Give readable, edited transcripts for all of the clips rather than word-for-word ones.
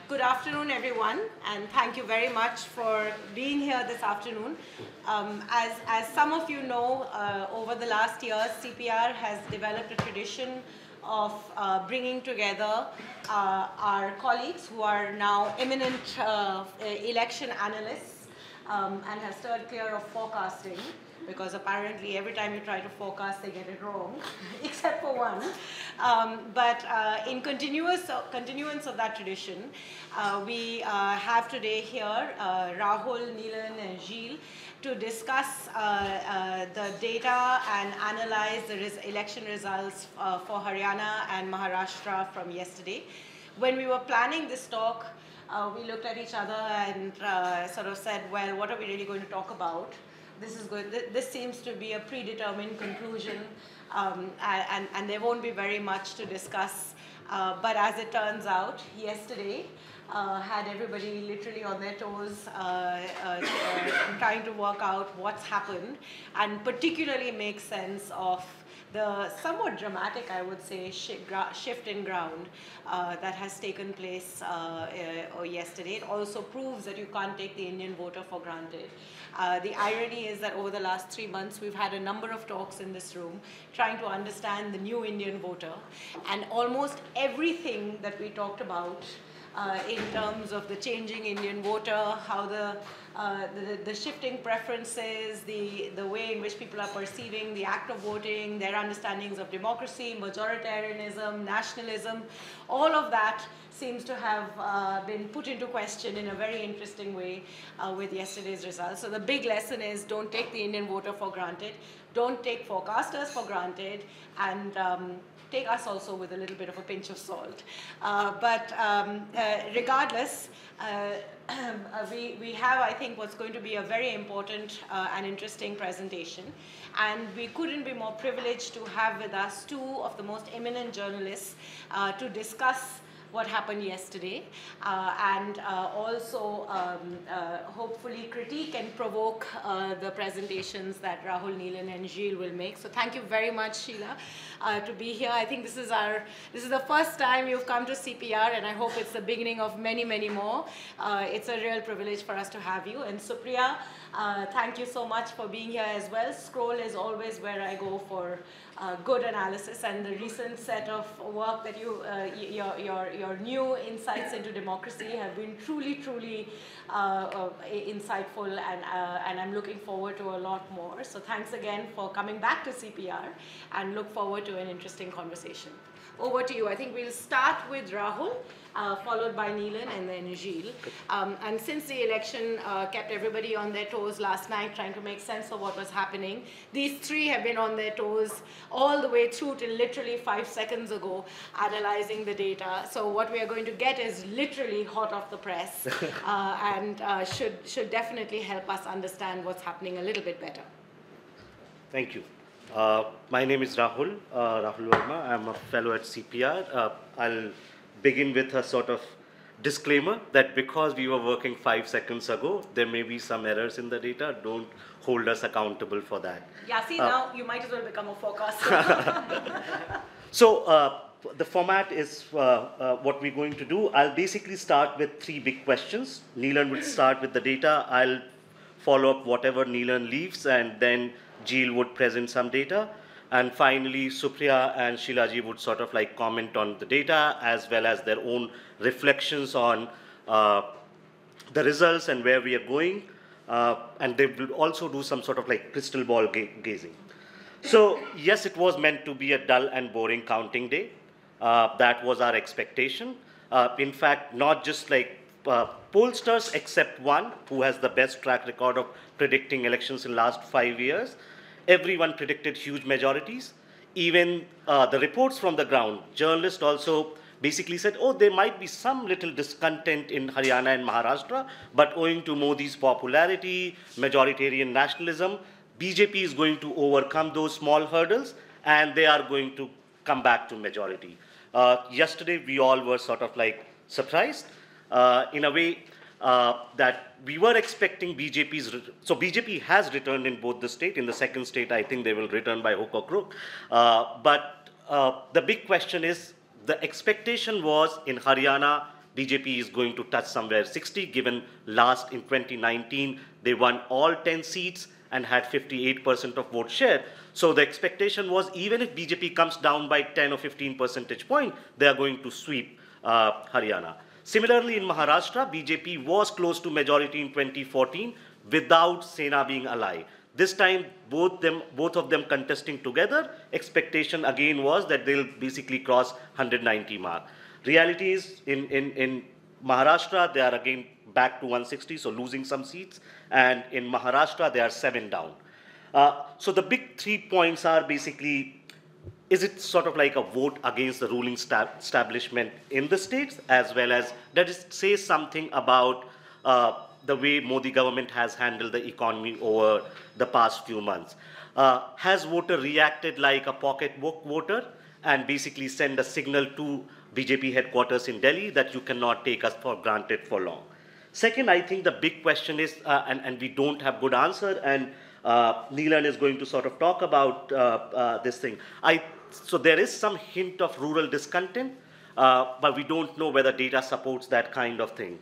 Good afternoon, everyone, and thank you very much for being here this afternoon. As some of you know, over the last years, CPR has developed a tradition of bringing together our colleagues who are now eminent election analysts and have steered clear of forecasting, because apparently every time you try to forecast, they get it wrong, except for one. But in continuance of that tradition, we have today here Rahul, Neelan, and Gilles to discuss the data and analyze the election results for Haryana and Maharashtra from yesterday. When we were planning this talk, we looked at each other and sort of said, well, what are we really going to talk about? This is good. This seems to be a predetermined conclusion, and there won't be very much to discuss. But as it turns out, yesterday had everybody literally on their toes, trying to work out what's happened, and particularly make sense of the somewhat dramatic, I would say, shift in ground that has taken place yesterday. It also proves that you can't take the Indian voter for granted. The irony is that over the last 3 months, we've had a number of talks in this room trying to understand the new Indian voter. And almost everything that we talked about in terms of the changing Indian voter, how the shifting preferences, the way in which people are perceiving the act of voting, their understandings of democracy, majoritarianism, nationalism, all of that seems to have been put into question in a very interesting way with yesterday's results. So the big lesson is, don't take the Indian voter for granted, don't take forecasters for granted, and take us also with a little bit of a pinch of salt. But regardless, we have, I think, what's going to be a very important and interesting presentation. And we couldn't be more privileged to have with us two of the most eminent journalists to discuss what happened yesterday, and also hopefully critique and provoke the presentations that Rahul, Neelan, and Gilles will make. So thank you very much, Sheila, to be here. I think this is the first time you've come to CPR, and I hope it's the beginning of many, many more. It's a real privilege for us to have you. And Supriya, thank you so much for being here as well. Scroll is always where I go for good analysis, and the recent set of work that your new insights into democracy have been truly, truly insightful, and I'm looking forward to a lot more. So thanks again for coming back to CPR, and look forward to an interesting conversation. Over to you. I think we'll start with Rahul, followed by Neelan, and then Gilles. And since the election kept everybody on their toes last night, trying to make sense of what was happening, these three have been on their toes all the way through till literally 5 seconds ago, analyzing the data. So what we are going to get is literally hot off the press, and should definitely help us understand what's happening a little bit better. Thank you. My name is Rahul Verma. I'm a fellow at CPR. I'll begin with a sort of disclaimer that because we were working 5 seconds ago, there may be some errors in the data. Don't hold us accountable for that. Yeah, see, now you might as well become a forecaster. So the format is what we're going to do. I'll basically start with 3 big questions. Neelan will start with the data. I'll follow up whatever Neelan leaves, and then Gilles would present some data. And finally, Supriya and Sheilaji would sort of like comment on the data, as well as their own reflections on the results and where we are going. And they will also do some sort of like crystal ball gazing. So yes, it was meant to be a dull and boring counting day. That was our expectation. In fact, not just like pollsters, except one who has the best track record of predicting elections in the last 5 years. Everyone predicted huge majorities. Even the reports from the ground, journalists also basically said, oh, there might be some little discontent in Haryana and Maharashtra, but owing to Modi's popularity, majoritarian nationalism, BJP is going to overcome those small hurdles, and they are going to come back to majority. Yesterday, we all were sort of like surprised in a way that we were expecting BJP's, so BJP has returned in both the state. In the second state, I think they will return by hook or crook. But the big question is, the expectation was in Haryana, BJP is going to touch somewhere 60, given last in 2019, they won all 10 seats and had 58% of vote share. So the expectation was even if BJP comes down by 10 or 15 percentage point, they are going to sweep Haryana. Similarly, in Maharashtra, BJP was close to majority in 2014 without Sena being ally. This time, both of them contesting together, expectation again was that they'll basically cross 190 mark. Reality is, in Maharashtra, they are again back to 160, so losing some seats. And in Maharashtra, they are 7 down. So the big 3 points are basically, is it sort of like a vote against the ruling establishment in the states, as well as does it say something about the way Modi government has handled the economy over the past few months? Has voter reacted like a pocketbook voter and basically send a signal to BJP headquarters in Delhi that you cannot take us for granted for long? Second, I think the big question is, and we don't have good answer, and Neelan is going to sort of talk about this thing. So there is some hint of rural discontent, but we don't know whether data supports that kind of thing.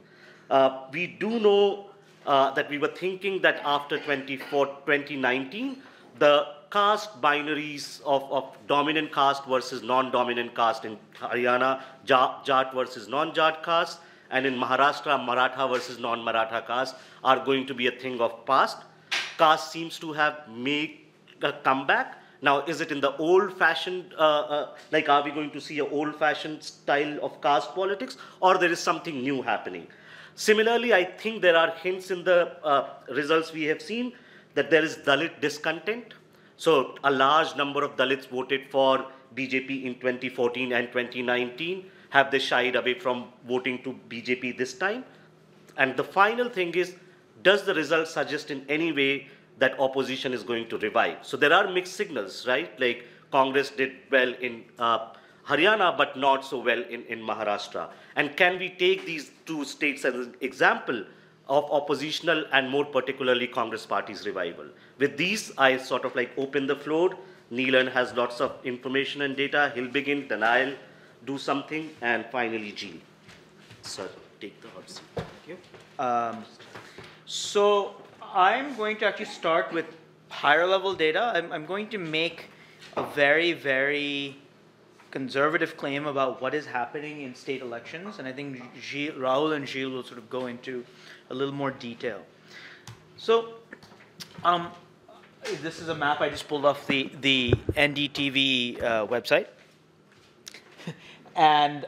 We do know that we were thinking that after 2019, the caste binaries of dominant caste versus non-dominant caste in Haryana, Jat versus non-Jat caste, and in Maharashtra, Maratha versus non-Maratha caste are going to be a thing of past. Caste seems to have made a comeback. Now, is it in the old-fashioned, like are we going to see an old-fashioned style of caste politics, or there is something new happening? Similarly, I think there are hints in the results we have seen that there is Dalit discontent. So a large number of Dalits voted for BJP in 2014 and 2019. Have they shied away from voting to BJP this time? And the final thing is, does the result suggest in any way that opposition is going to revive? So there are mixed signals, right? Like Congress did well in Haryana, but not so well in Maharashtra. And can we take these two states as an example of oppositional and more particularly Congress party's revival? With these, I sort of like open the floor. Neelan has lots of information and data. He'll begin, then I'll do something, and finally Jill. Sir, take the hot seat. Thank you. So I'm going to actually start with higher level data. I'm going to make a very, very conservative claim about what is happening in state elections, and I think Rahul and Gilles will sort of go into a little more detail. So this is a map I just pulled off the NDTV website. And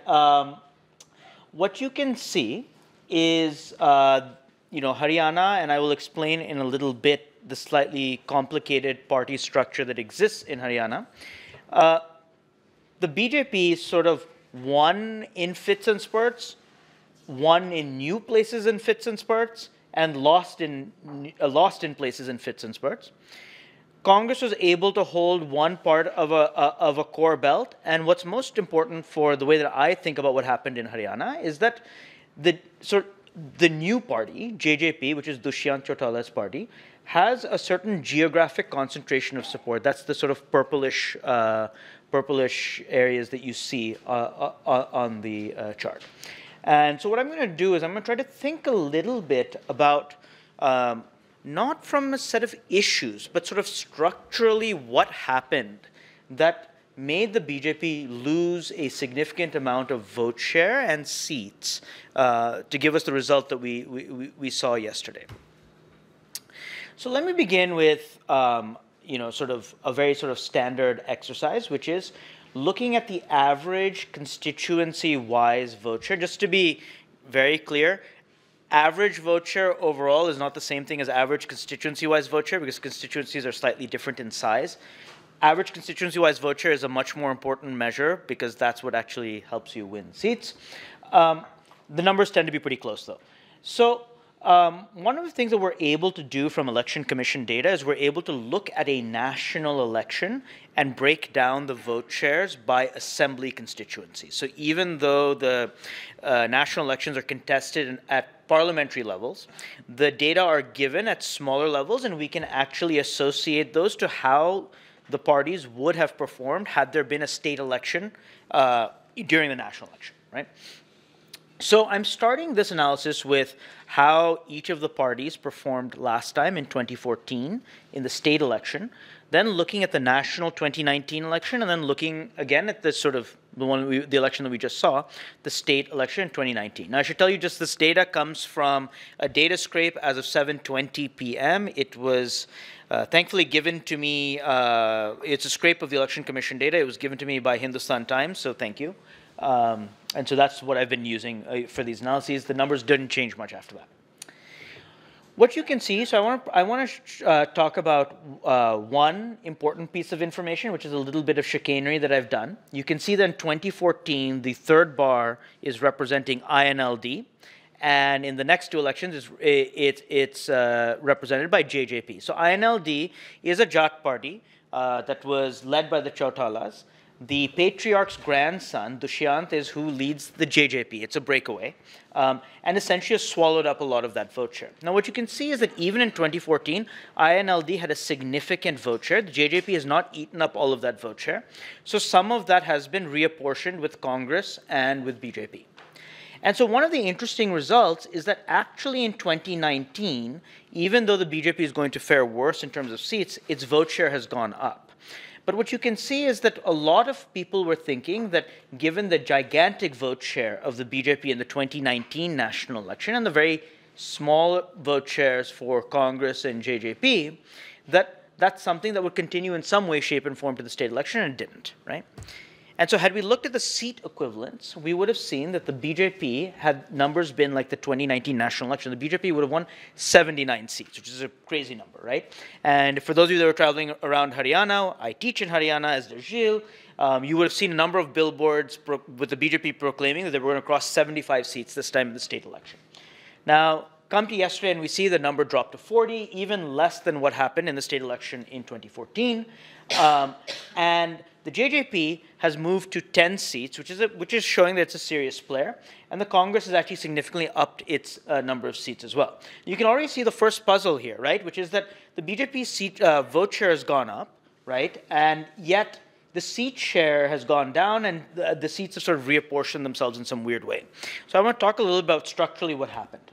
what you can see is, Haryana, and I will explain in a little bit the slightly complicated party structure that exists in Haryana. The BJP sort of won in fits and spurts, won in new places in fits and spurts, and lost in places in fits and spurts. Congress was able to hold one part of a core belt, and what's most important for the way that I think about what happened in Haryana is that the new party, JJP, which is Dushyant Chautala's party, has a certain geographic concentration of support. That's the sort of purplish areas that you see on the chart. And so what I'm going to do is I'm going to try to think a little bit about not from a set of issues, but sort of structurally what happened that made the BJP lose a significant amount of vote share and seats to give us the result that we saw yesterday. So let me begin with sort of a very sort of standard exercise, which is looking at the average constituency-wise vote share. Just to be very clear, average vote share overall is not the same thing as average constituency-wise vote share because constituencies are slightly different in size. Average constituency-wise vote share is a much more important measure because that's what actually helps you win seats. The numbers tend to be pretty close, though. So one of the things that we're able to do from Election Commission data is we're able to look at a national election and break down the vote shares by assembly constituency. So even though the national elections are contested at parliamentary levels, the data are given at smaller levels, and we can actually associate those to how the parties would have performed had there been a state election during the national election, right? So I'm starting this analysis with how each of the parties performed last time in 2014 in the state election, then looking at the national 2019 election, and then looking again at the sort of the election that we just saw, the state election in 2019. Now I should tell you just this data comes from a data scrape as of 7:20 p.m. It was thankfully given to me, it's a scrape of the Election Commission data. It was given to me by Hindustan Times, so thank you. And so that's what I've been using for these analyses. The numbers didn't change much after that. What you can see, so I want to talk about one important piece of information, which is a little bit of chicanery that I've done. You can see that in 2014, the third bar is representing INLD. And in the next two elections, it's represented by JJP. So INLD is a Jat party that was led by the Chautalas. The patriarch's grandson, Dushyant, is who leads the JJP. It's a breakaway. And essentially has swallowed up a lot of that vote share. Now, what you can see is that even in 2014, INLD had a significant vote share. The JJP has not eaten up all of that vote share. So some of that has been reapportioned with Congress and with BJP. And so one of the interesting results is that actually in 2019, even though the BJP is going to fare worse in terms of seats, its vote share has gone up. But what you can see is that a lot of people were thinking that given the gigantic vote share of the BJP in the 2019 national election and the very small vote shares for Congress and JJP, that that's something that would continue in some way, shape, and form to the state election, and it didn't, right? And so had we looked at the seat equivalents, we would have seen that the BJP, had numbers been like the 2019 national election, the BJP would have won 79 seats, which is a crazy number, right? And for those of you that were traveling around Haryana, I teach in Haryana, as does Gilles, you would have seen a number of billboards with the BJP proclaiming that they were going to cross 75 seats this time in the state election. Now, come to yesterday and we see the number drop to 40, even less than what happened in the state election in 2014. And the JJP has moved to 10 seats, which is showing that it's a serious player. And the Congress has actually significantly upped its number of seats as well. You can already see the first puzzle here, right? Which is that the BJP seat vote share has gone up, right? And yet the seat share has gone down, and the seats have sort of reapportioned themselves in some weird way. So I want to talk a little about structurally what happened.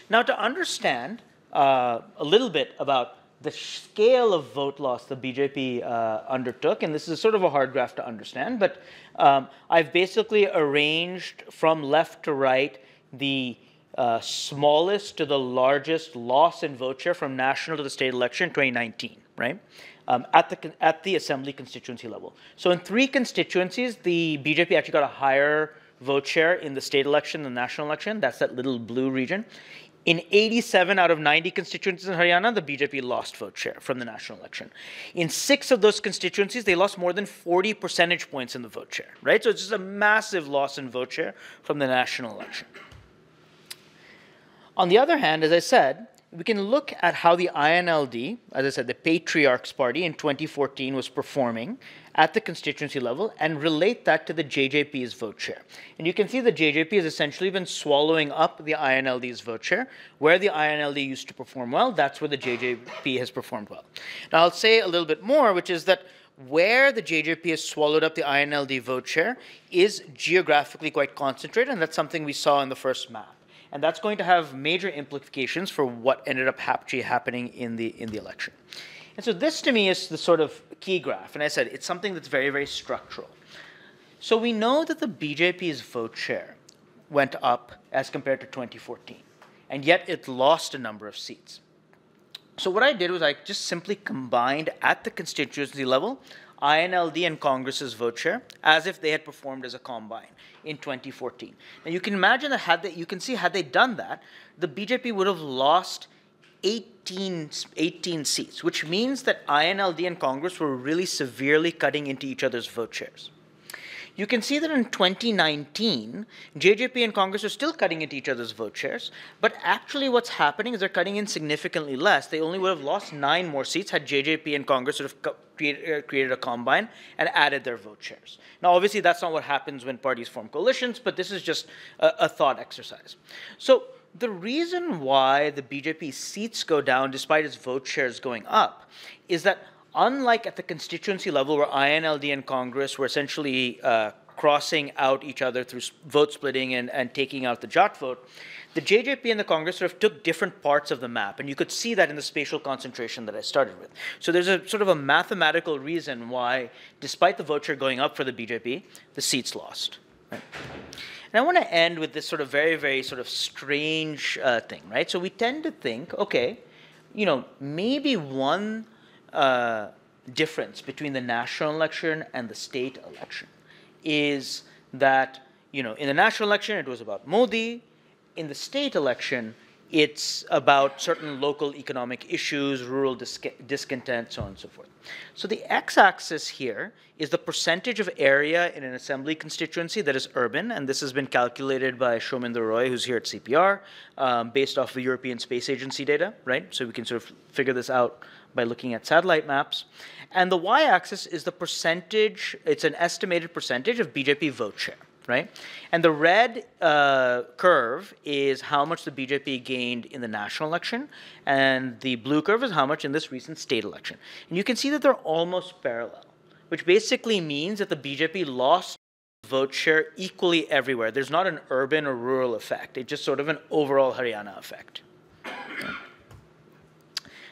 Now, to understand a little bit about the scale of vote loss the BJP undertook, and this is sort of a hard graph to understand, but I've basically arranged from left to right the smallest to the largest loss in vote share from national to the state election in 2019, right? At the assembly constituency level. So in 3 constituencies, the BJP actually got a higher vote share in the state election than the national election. That's that little blue region. In 87 out of 90 constituencies in Haryana, the BJP lost vote share from the national election. In 6 of those constituencies, they lost more than 40 percentage points in the vote share, right? So it's just a massive loss in vote share from the national election. On the other hand, as I said, we can look at how the INLD, as I said, the Patriarch's Party in 2014 was performing at the constituency level and relate that to the JJP's vote share. And you can see the JJP has essentially been swallowing up the INLD's vote share. Where the INLD used to perform well, that's where the JJP has performed well. Now I'll say a little bit more, which is that where the JJP has swallowed up the INLD vote share is geographically quite concentrated, and that's something we saw in the first map. And that's going to have major implications for what ended up actually happening in the election. And so this to me is the sort of key graph. And I said it's something that's very, very structural. So we know that the BJP's vote share went up as compared to 2014. And yet it lost a number of seats. So what I did was I just simply combined at the constituency level INLD and Congress's vote share as if they had performed as a combine in 2014. Now you can imagine that had they done that, the BJP would have lost 18 seats, which means that INLD and Congress were really severely cutting into each other's vote shares. You can see that in 2019, JJP and Congress are still cutting into each other's vote shares, but actually what's happening is they're cutting in significantly less. They only would have lost 9 more seats had JJP and Congress sort of created a combine and added their vote shares. Now, obviously, that's not what happens when parties form coalitions, but this is just a thought exercise. So the reason why the BJP seats go down despite its vote shares going up is that unlike at the constituency level where INLD and Congress were essentially crossing out each other through vote splitting and taking out the Jat vote, the JJP and the Congress sort of took different parts of the map, and you could see that in the spatial concentration that I started with. So there's a sort of a mathematical reason why, despite the vote share going up for the BJP, the seats lost. Right? And I want to end with this sort of very, very sort of strange thing, right? So we tend to think, okay, you know, maybe one difference between the national election and the state election is that, you know, in the national election it was about Modi. In the state election, it's about certain local economic issues, rural discontent, so on and so forth. So the x-axis here is the percentage of area in an assembly constituency that is urban, and this has been calculated by Shominder Roy, who's here at CPR, based off the European Space Agency data, right? So we can sort of figure this out by looking at satellite maps. And the y-axis is the percentage, it's an estimated percentage of BJP vote share. Right? And the red curve is how much the BJP gained in the national election, and the blue curve is how much in this recent state election. And you can see that they're almost parallel, which basically means that the BJP lost vote share equally everywhere. There's not an urban or rural effect. It's just sort of an overall Haryana effect. Okay.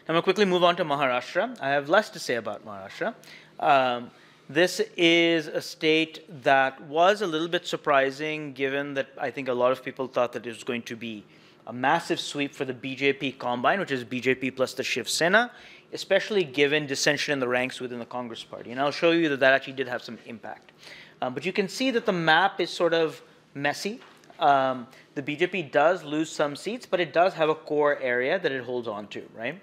I'm going to quickly move on to Maharashtra. I have less to say about Maharashtra. This is a state that was a little bit surprising, given that I think a lot of people thought that it was going to be a massive sweep for the BJP combine, which is BJP plus the Shiv Sena, especially given dissension in the ranks within the Congress party. And I'll show you that that actually did have some impact. But you can see that the map is sort of messy. The BJP does lose some seats, but it does have a core area that it holds on to, right?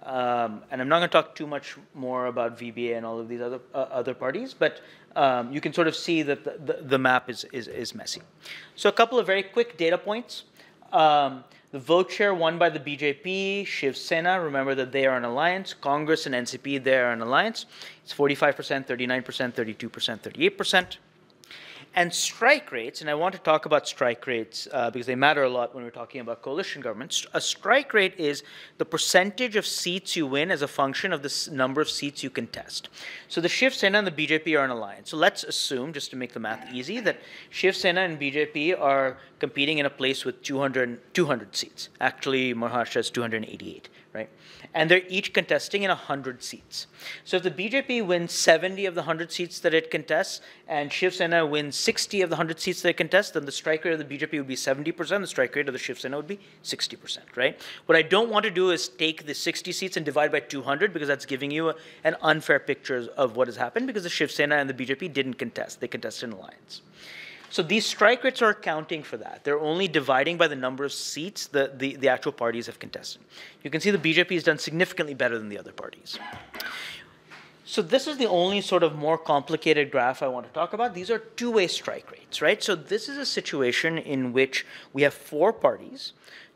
And I'm not going to talk too much more about VBA and all of these other parties, but you can sort of see that the map is messy. So a couple of very quick data points. The vote share won by the BJP, Shiv Sena, remember that they are an alliance. Congress and NCP, they are an alliance. It's 45%, 39%, 32%, 38%. And strike rates, and I want to talk about strike rates because they matter a lot when we're talking about coalition governments. A strike rate is the percentage of seats you win as a function of the number of seats you contest. So the Shiv Sena and the BJP are an alliance. So let's assume, just to make the math easy, that Shiv Sena and BJP are competing in a place with 200 seats. Actually, Maharashtra has 288, right? And they're each contesting in 100 seats. So if the BJP wins 70 of the 100 seats that it contests, and Shiv Sena wins 60 of the 100 seats that it contests, then the strike rate of the BJP would be 70%, the strike rate of the Shiv Sena would be 60%, right? What I don't want to do is take the 60 seats and divide by 200, because that's giving you an unfair picture of what has happened, because the Shiv Sena and the BJP didn't contest. They contested in alliance. So these strike rates are accounting for that. They're only dividing by the number of seats that the actual parties have contested. You can see the BJP has done significantly better than the other parties. So this is the only sort of more complicated graph I want to talk about. These are two-way strike rates, right? So this is a situation in which we have four parties,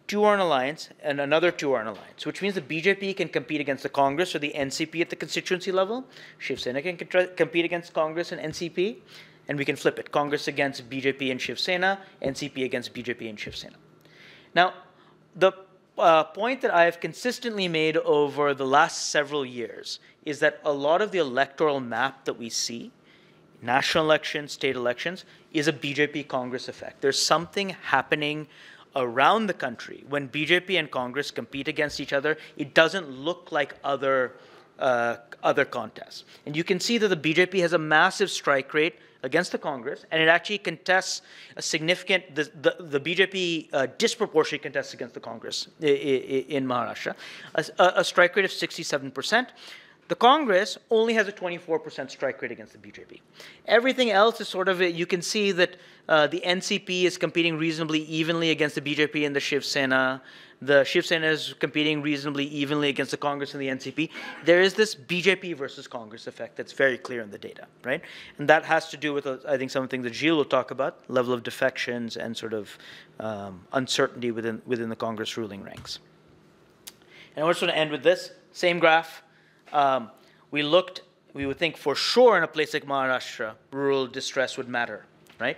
two are in alliance, and another two are in alliance, which means the BJP can compete against the Congress or the NCP at the constituency level. Shiv Sena can compete against Congress and NCP. And we can flip it. Congress against BJP and Shiv Sena, NCP against BJP and Shiv Sena. Now, the point that I have consistently made over the last several years is that a lot of the electoral map that we see, national elections, state elections, is a BJP Congress effect. There's something happening around the country when BJP and Congress compete against each other. It doesn't look like other contests. And you can see that the BJP has a massive strike rate against the Congress, and it actually contests a significant, the BJP disproportionately contests against the Congress in Maharashtra, a strike rate of 67%. The Congress only has a 24% strike rate against the BJP. Everything else is sort of, you can see that the NCP is competing reasonably evenly against the BJP and the Shiv Sena. The Shiv Sena is competing reasonably evenly against the Congress and the NCP. There is this BJP versus Congress effect that's very clear in the data, right? And that has to do with, I think, something that Gilles will talk about, level of defections and sort of uncertainty within the Congress ruling ranks. And I just want to end with this, same graph. We would think for sure in a place like Maharashtra, rural distress would matter, right?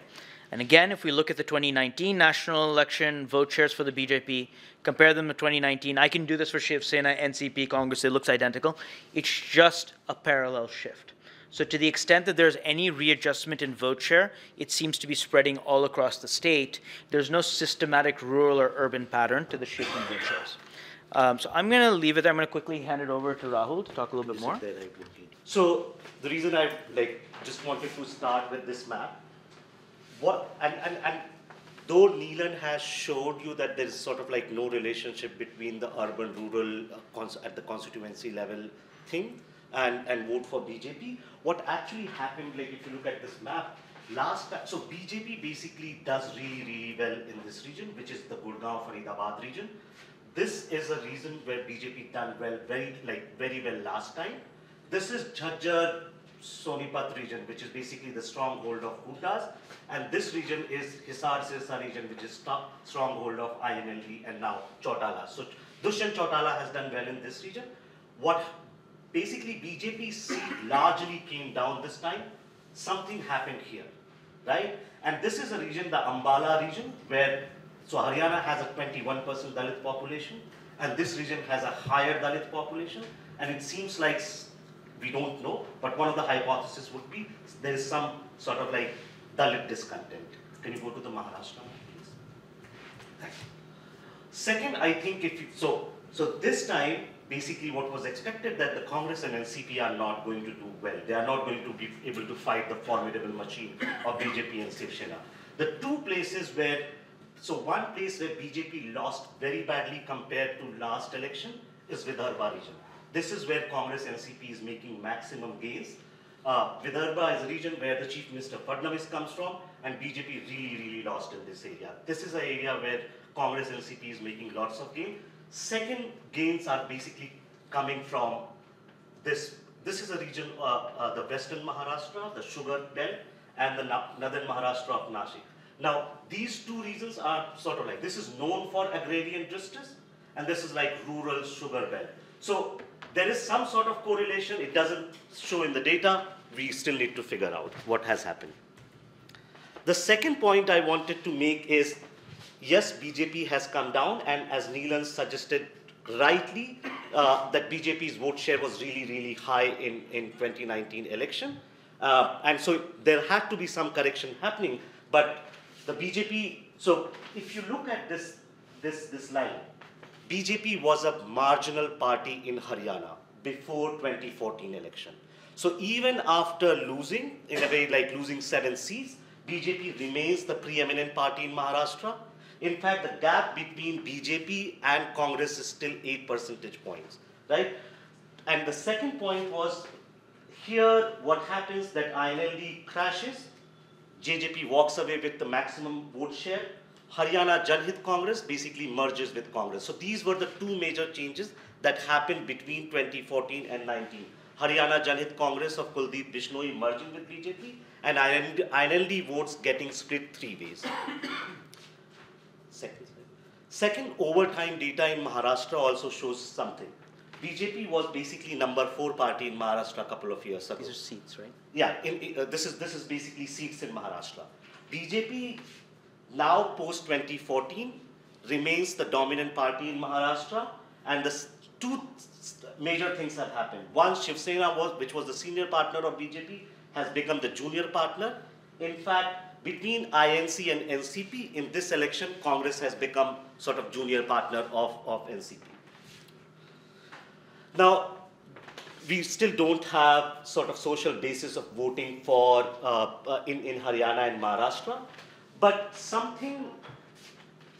And again, if we look at the 2019 national election vote shares for the BJP, compare them to 2019, I can do this for Shiv Sena, NCP, Congress, it looks identical. It's just a parallel shift. So to the extent that there's any readjustment in vote share, it seems to be spreading all across the state. There's no systematic rural or urban pattern to the shift in vote shares. So I'm going to leave it there. I'm going to quickly hand it over to Rahul to talk a little bit more. So the reason I just wanted to start with this map, and though Neelan has showed you that there is sort of like no relationship between the urban-rural at the constituency level thing and vote for BJP, what actually happened, like if you look at this map, last time, so BJP basically does really well in this region, which is the Gurgaon Faridabad region. This is a region where BJP done well, very well last time. This is Jhajjar Sonipat region, which is basically the stronghold of Hoodas, and this region is Hisar Sirsa region, which is stronghold of INLD and now Chautala. So Dushyant Chautala has done well in this region. What basically BJP's seat largely came down this time. Something happened here, right? And this is a region, the Ambala region, where so Haryana has a 21% Dalit population, and this region has a higher Dalit population, and it seems like, we don't know, but one of the hypotheses would be there is some sort of like Dalit discontent. Can you go to the Maharashtra, please? Thanks. Second, I think so this time, basically what was expected that the Congress and NCP are not going to do well. They are not going to be able to fight the formidable machine of BJP and Shiv Sena. The two places where, so one place where BJP lost very badly compared to last election is Vidarbha region. This is where Congress NCP is making maximum gains. Vidarbha is a region where the Chief Minister Fadnavis comes from, and BJP really lost in this area. This is an area where Congress NCP is making lots of gains. Second gains are basically coming from this. This is a region, the western Maharashtra, the sugar belt, and the northern Maharashtra of Nashik. Now, these two regions are sort of like, this is known for agrarian justice, and this is like rural sugar belt. So there is some sort of correlation. It doesn't show in the data. We still need to figure out what has happened. The second point I wanted to make is, yes, BJP has come down, and as Neelan suggested rightly, that BJP's vote share was really high in 2019 election. And so there had to be some correction happening, but the BJP, so if you look at this line, BJP was a marginal party in Haryana before 2014 election. So even after losing, in a way like losing 7 seats, BJP remains the preeminent party in Maharashtra. In fact, the gap between BJP and Congress is still 8 percentage points, right? And the second point was, here what happens that INLD crashes, JJP walks away with the maximum vote share, Haryana Janhit Congress basically merges with Congress. So these were the two major changes that happened between 2014 and 19. Haryana Janhit Congress of Kuldeep Bishnoi merging with BJP, and INLD votes getting split 3 ways. Second, overtime data in Maharashtra also shows something. BJP was basically number 4 party in Maharashtra a couple of years ago. These are seats, right? Yeah, this is basically seats in Maharashtra. BJP now post 2014 remains the dominant party in Maharashtra, and the two major things have happened. One, Shiv Sena, which was the senior partner of BJP, has become the junior partner. In fact, between INC and NCP, in this election, Congress has become sort of junior partner of NCP. Now, we still don't have sort of social basis of voting for in Haryana and Maharashtra, but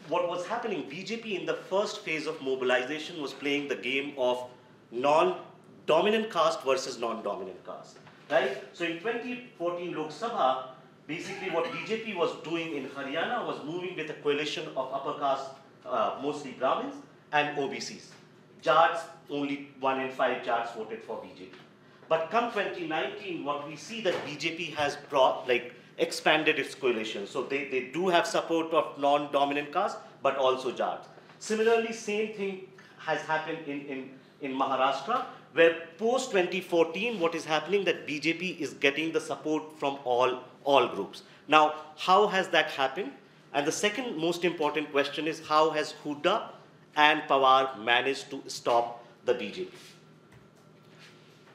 what was happening, BJP in the first phase of mobilization was playing the game of non-dominant caste versus non-dominant caste, right? So in 2014 Lok Sabha, basically what BJP was doing in Haryana was moving with a coalition of upper caste, mostly Brahmins, and OBCs. Jats, only 1 in 5 Jats voted for BJP. But come 2019, what we see that BJP has expanded its coalition. So they do have support of non-dominant caste, but also Jats. Similarly, same thing has happened in Maharashtra, where post 2014, what is happening that BJP is getting the support from all groups. Now, how has that happened? And the second most important question is, how has Hooda and Pawar managed to stop the BJP?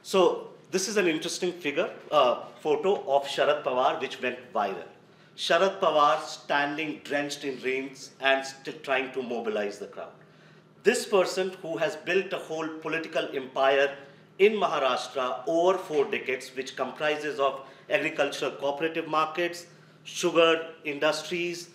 So this is an interesting photo of Sharad Pawar, which went viral. Sharad Pawar standing drenched in rains and still trying to mobilize the crowd. This person who has built a whole political empire in Maharashtra over 4 decades, which comprises of agricultural cooperative markets, sugar industries,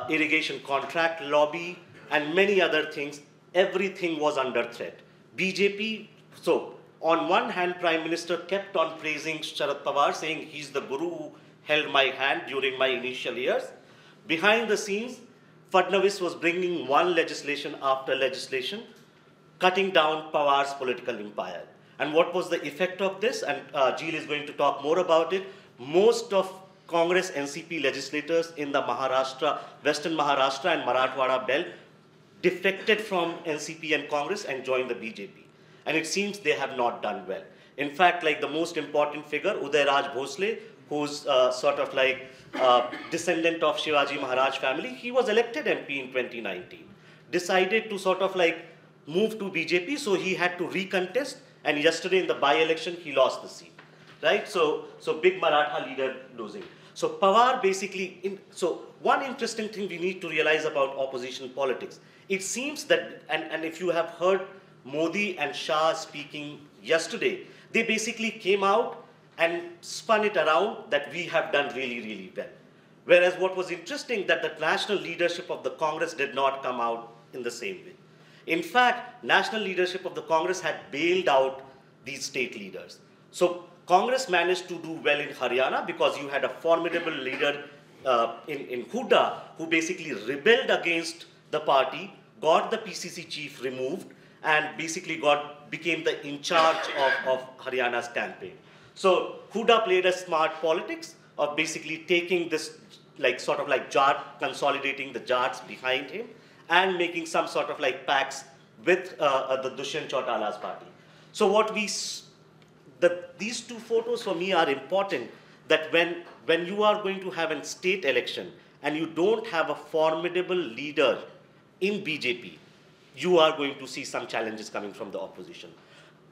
irrigation contract lobby, and many other things, everything was under threat. BJP, so on one hand, Prime Minister kept on praising Sharad Pawar, saying he's the guru who held my hand during my initial years. Behind the scenes, Fadnavis was bringing one legislation after legislation, cutting down Pawar's political empire. And what was the effect of this? And Jeel is going to talk more about it. Most of Congress NCP legislators in the Maharashtra, Western Maharashtra and Marathwada belt defected from NCP and Congress and joined the BJP. And it seems they have not done well. In fact, like the most important figure, Uday Raj Bhosle, who's sort of like descendant of Shivaji Maharaj family, he was elected MP in 2019. Decided to sort of like move to BJP, so he had to recontest, and yesterday in the by-election, he lost the seat, right? So big Maratha leader losing. So Pawar basically, so one interesting thing we need to realize about opposition politics, it seems that, and if you have heard Modi and Shah speaking yesterday, they basically came out and spun it around that we have done really, really well. Whereas what was interesting that the national leadership of the Congress did not come out in the same way. In fact, national leadership of the Congress had bailed out these state leaders. So Congress managed to do well in Haryana because you had a formidable leader in Hooda who basically rebelled against the party, got the PCC chief removed, and basically became the in charge of Haryana's campaign. So Hooda played a smart politics of basically taking this like sort of like Jat, consolidating the Jats behind him and making some sort of like pacts with the Dushyant Chautala's party. So what these two photos for me are important, that when you are going to have a state election and you don't have a formidable leader in BJP, you are going to see some challenges coming from the opposition.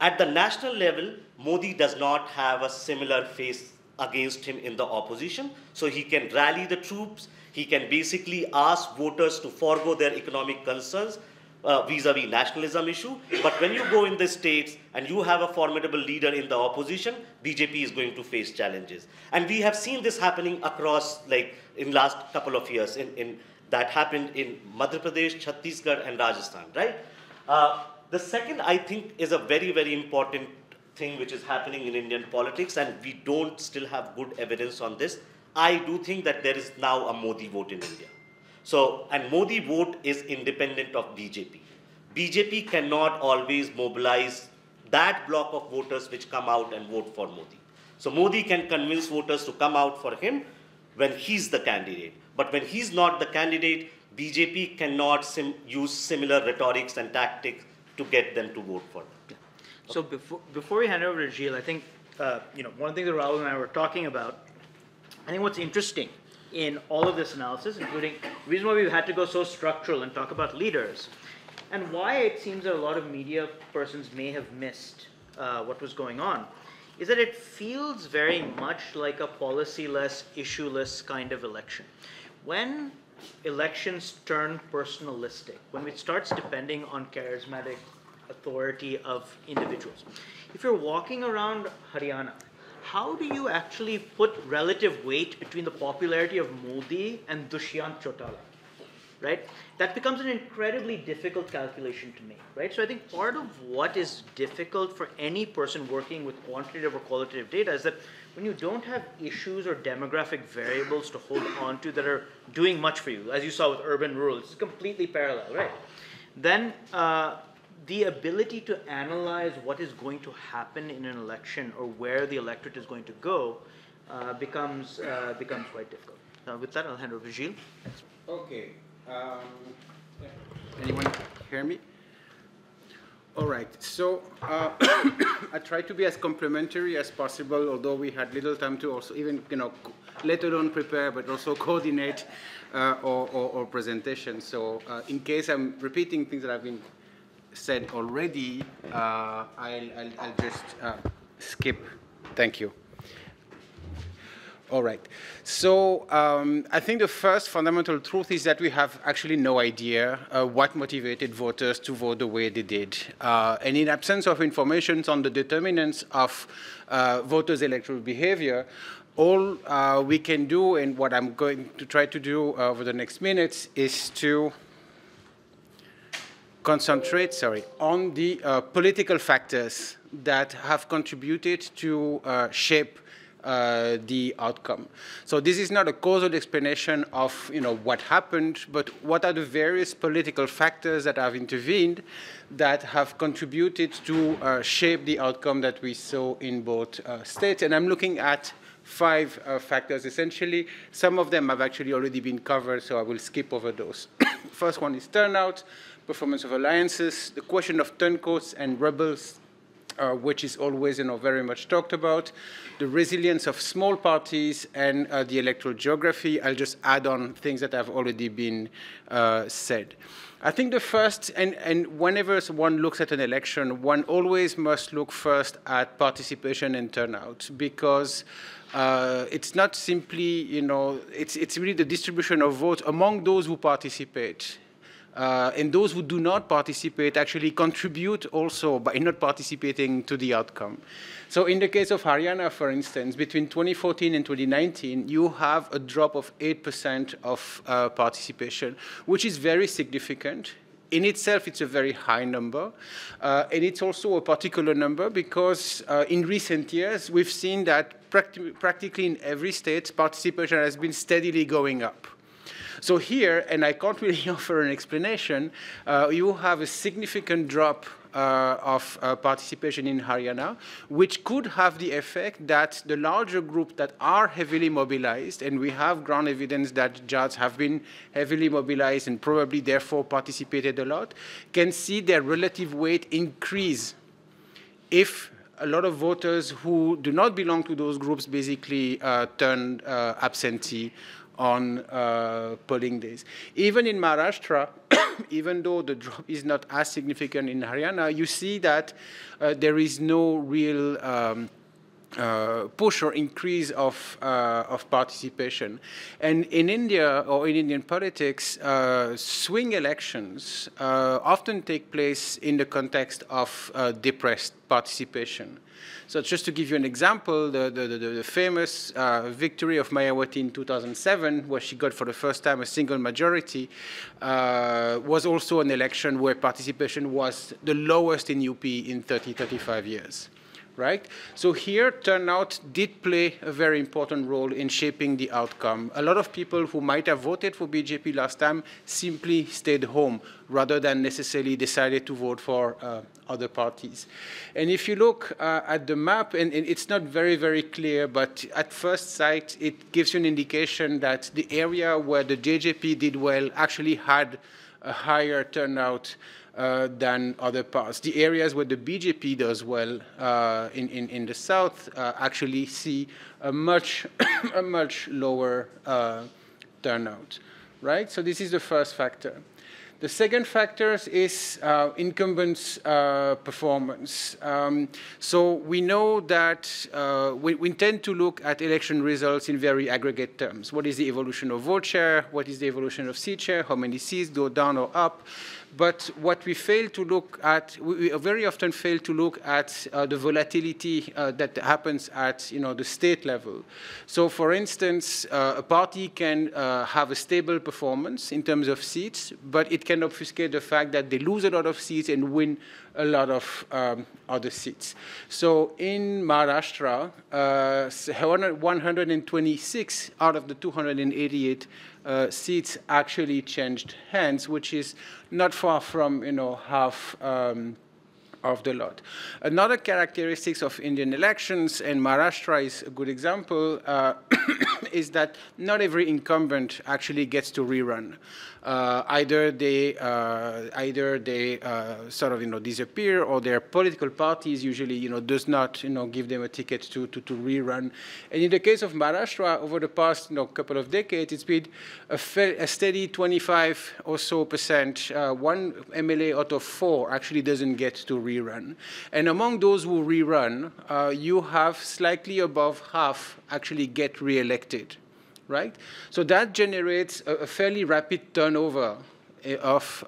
At the national level, Modi does not have a similar face against him in the opposition, so he can rally the troops, he can basically ask voters to forego their economic concerns vis-a-vis nationalism issue. But when you go in the states and you have a formidable leader in the opposition, BJP is going to face challenges. And we have seen this happening across, like in last couple of years, that happened in Madhya Pradesh, Chhattisgarh and Rajasthan, right? The second, I think, is a very, very important thing which is happening in Indian politics, and we don't still have good evidence on this. I do think that there is now a Modi vote in India. So, and Modi vote is independent of BJP. BJP cannot always mobilize that block of voters which come out and vote for Modi. So Modi can convince voters to come out for him when he's the candidate. But when he's not the candidate, BJP cannot use similar rhetorics and tactics to get them to vote for them. Yeah. So before we hand over to Jeel, I think one thing that Rahul and I were talking about, I think what's interesting in all of this analysis, including the reason why we've had to go so structural and talk about leaders, and why it seems that a lot of media persons may have missed what was going on, is that it feels very much like a policy-less, issue-less kind of election. When elections turn personalistic, when it starts depending on charismatic authority of individuals. If you're walking around Haryana, how do you actually put relative weight between the popularity of Modi and Dushyant Chautala, right? That becomes an incredibly difficult calculation to make, right? So I think part of what is difficult for any person working with quantitative or qualitative data is that when you don't have issues or demographic variables to hold on to that are doing much for you, as you saw with urban rural, it's completely parallel, right? Then the ability to analyze what is going to happen in an election or where the electorate is going to go becomes quite difficult. Now, with that, I'll hand over to Jeel. Okay. Anyone hear me? All right. So I try to be as complimentary as possible, although we had little time to also even let alone prepare, but also coordinate our presentation. So in case I'm repeating things that have been said already, I'll just skip. Thank you. All right. So I think the first fundamental truth is that we have actually no idea what motivated voters to vote the way they did. And in absence of information on the determinants of voters' electoral behavior, all we can do, and what I'm going to try to do over the next minutes, is to concentrate, on the political factors that have contributed to shape the outcome. So this is not a causal explanation of what happened, but what are the various political factors that have intervened that have contributed to shape the outcome that we saw in both states. And I'm looking at 5 factors essentially. Some of them have actually already been covered, so I will skip over those. First one is turnout, performance of alliances, the question of turncoats and rebels, which is always very much talked about, the resilience of small parties, and the electoral geography. I'll just add on things that have already been said. I think the first, and whenever one looks at an election, one always must look first at participation and turnout, because it's not simply, it's really the distribution of votes among those who participate. And those who do not participate actually contribute also by not participating to the outcome. So in the case of Haryana, for instance, between 2014 and 2019, you have a drop of 8% of participation, which is very significant. In itself, it's a very high number. And it's also a particular number because in recent years, we've seen that practically in every state, participation has been steadily going up. So here, and I can't really offer an explanation, you have a significant drop of participation in Haryana, which could have the effect that the larger groups that are heavily mobilized, and we have ground evidence that Jads have been heavily mobilized and probably therefore participated a lot, can see their relative weight increase if a lot of voters who do not belong to those groups basically turn absentee on polling days. Even in Maharashtra, even though the drop is not as significant in Haryana, you see that there is no real push or increase of participation. And in India, or in Indian politics, swing elections often take place in the context of depressed participation. So just to give you an example, the famous victory of Mayawati in 2007, where she got for the first time a single majority, was also an election where participation was the lowest in UP in 35 years. Right? So here, turnout did play a very important role in shaping the outcome. A lot of people who might have voted for BJP last time simply stayed home rather than necessarily decided to vote for other parties. And if you look at the map, and it's not very, very clear, but at first sight, it gives you an indication that the area where the JJP did well actually had a higher turnout than other parts. The areas where the BJP does well in the south actually see a much lower turnout, right? So this is the first factor. The second factor is incumbents' performance. So we know that we tend to look at election results in very aggregate terms. What is the evolution of vote share? What is the evolution of seat share? How many seats go down or up? But what we fail to look at, we very often fail to look at the volatility that happens at the state level. So for instance, a party can have a stable performance in terms of seats, but it can obfuscate the fact that they lose a lot of seats and win a lot of other seats. So in Maharashtra, 126 out of the 288 seats actually changed hands, which is not far from half of the lot. Another characteristics of Indian elections, and Maharashtra is a good example, is that not every incumbent actually gets to rerun. Either they sort of disappear, or their political parties usually does not give them a ticket to rerun. And in the case of Maharashtra, over the past couple of decades, it's been a steady 25 or so %. One MLA out of 4 actually doesn't get to rerun. rerun. And among those who rerun, you have slightly above half actually get reelected, right? So that generates a fairly rapid turnover of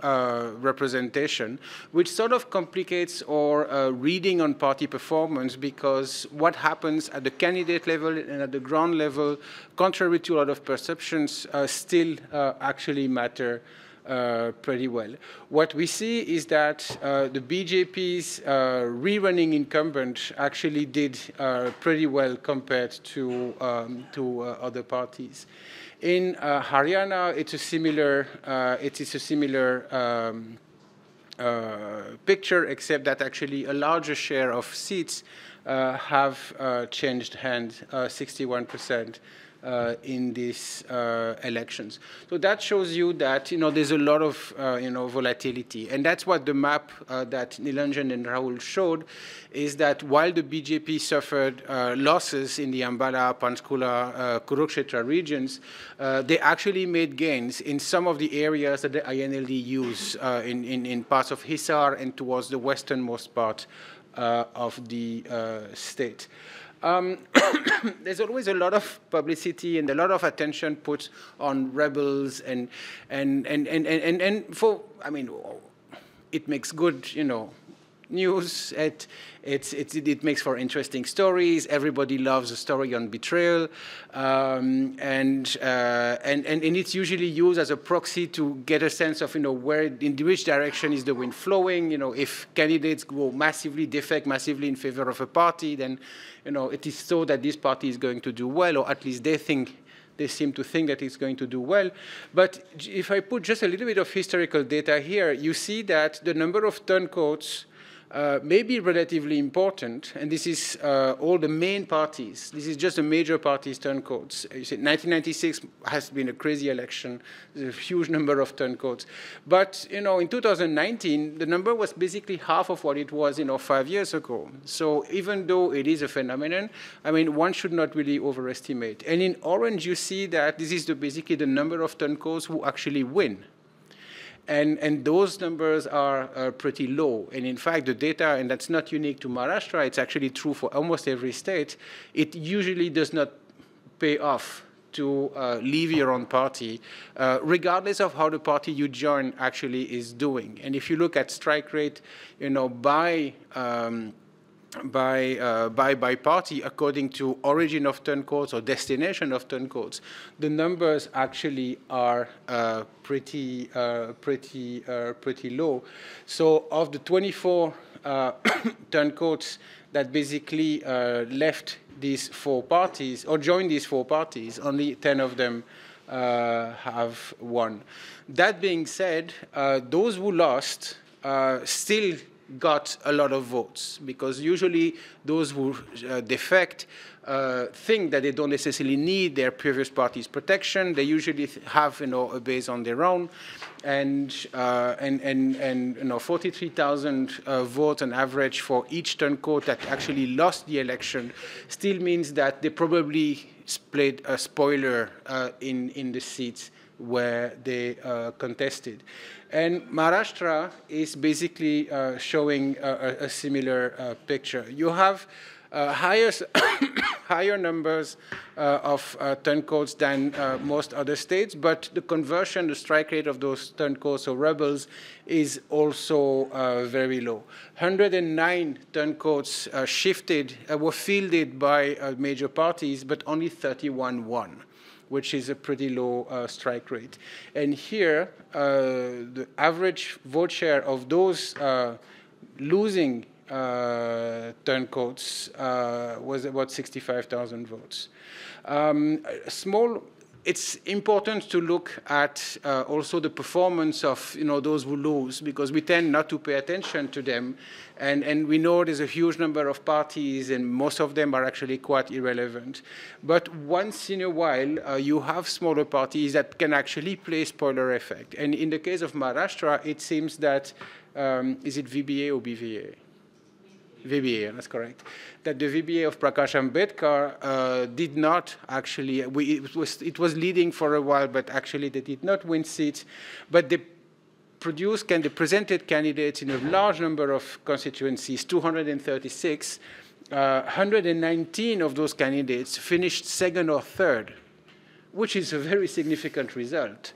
representation, which sort of complicates our reading on party performance, because what happens at the candidate level and at the ground level, contrary to a lot of perceptions, still actually matter pretty well. What we see is that the BJP's rerunning incumbent actually did pretty well compared to other parties. In Haryana, it is a similar picture, except that actually a larger share of seats have changed hands, 61%. In these elections. So that shows you that, there's a lot of, volatility. And that's what the map that Nilanjan and Rahul showed, is that while the BJP suffered losses in the Ambala, Panchkula, Kurukshetra regions, they actually made gains in some of the areas that the INLD use in parts of Hisar and towards the westernmost part of the state. There's always a lot of publicity and a lot of attention put on rebels and for, it makes good, news. It makes for interesting stories. Everybody loves a story on betrayal, and it's usually used as a proxy to get a sense of in which direction is the wind flowing. If candidates go massively, defect massively in favor of a party, then it is so that this party is going to do well, or at least they seem to think that it's going to do well. But if I put just a little bit of historical data here, you see that the number of turncoats may be relatively important, and this is all the main parties. This is just the major parties' turncoats. You see, 1996 has been a crazy election. There's a huge number of turncoats. But, in 2019, the number was basically half of what it was, 5 years ago. So even though it is a phenomenon, one should not really overestimate. And in orange, you see that this is basically the number of turncoats who actually win. And those numbers are pretty low. And in fact, the data, and that's not unique to Maharashtra, it's actually true for almost every state, it usually does not pay off to leave your own party, regardless of how the party you join actually is doing. And if you look at strike rate, by party according to origin of turncoats or destination of turncoats, the numbers actually are pretty low. So of the 24 turncoats that basically left these four parties or joined these four parties, only 10 of them have won. That being said, those who lost still got a lot of votes, because usually those who defect think that they don't necessarily need their previous party's protection. They usually have a base on their own, and 43,000 votes on average for each turncoat that actually lost the election still means that they probably played a spoiler in the seats where they contested. And Maharashtra is basically showing a similar picture. You have higher numbers of turncoats than most other states, but the conversion, the strike rate of those turncoats or rebels is also very low. 109 turncoats were fielded by major parties, but only 31 won, which is a pretty low strike rate. And here, the average vote share of those losing turncoats was about 65,000 votes. It's important to look at also the performance of those who lose, because we tend not to pay attention to them, and we know there's a huge number of parties, and most of them are actually quite irrelevant. But once in a while, you have smaller parties that can actually play spoiler effect. And in the case of Maharashtra, it seems that is it VBA or BVA? VBA, that's correct. That the VBA of Prakash Ambedkar did not actually, it was leading for a while, but actually they did not win seats. But they they presented candidates in a large number of constituencies, 236. 119 of those candidates finished second or third, which is a very significant result.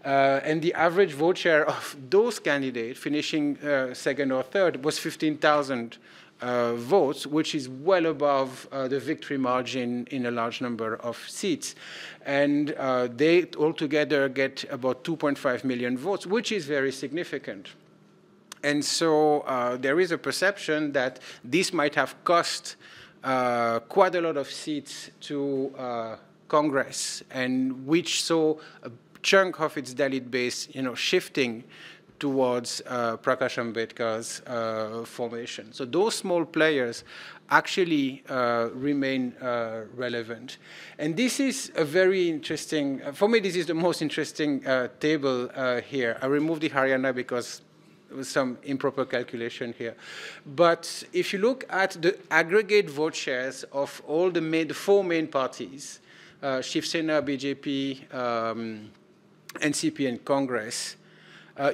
And the average vote share of those candidates finishing second or third was 15,000 votes, which is well above the victory margin in a large number of seats. And they altogether get about 2.5 million votes, which is very significant. And so there is a perception that this might have cost quite a lot of seats to Congress, and which saw a chunk of its Dalit base, shifting towards Prakash Ambedkar's formation. So those small players actually remain relevant. And this is a very interesting, for me, this is the most interesting table here. I removed the Haryana because there was some improper calculation here. But if you look at the aggregate vote shares of all the four main parties, Shiv Sena, BJP, NCP, and Congress,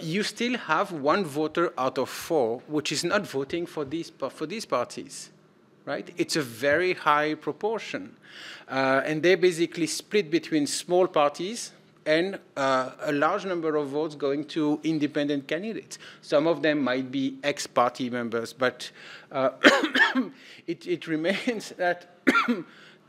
you still have one voter out of four which is not voting for these parties, right? It's a very high proportion. And they basically split between small parties and a large number of votes going to independent candidates. Some of them might be ex-party members, but it remains that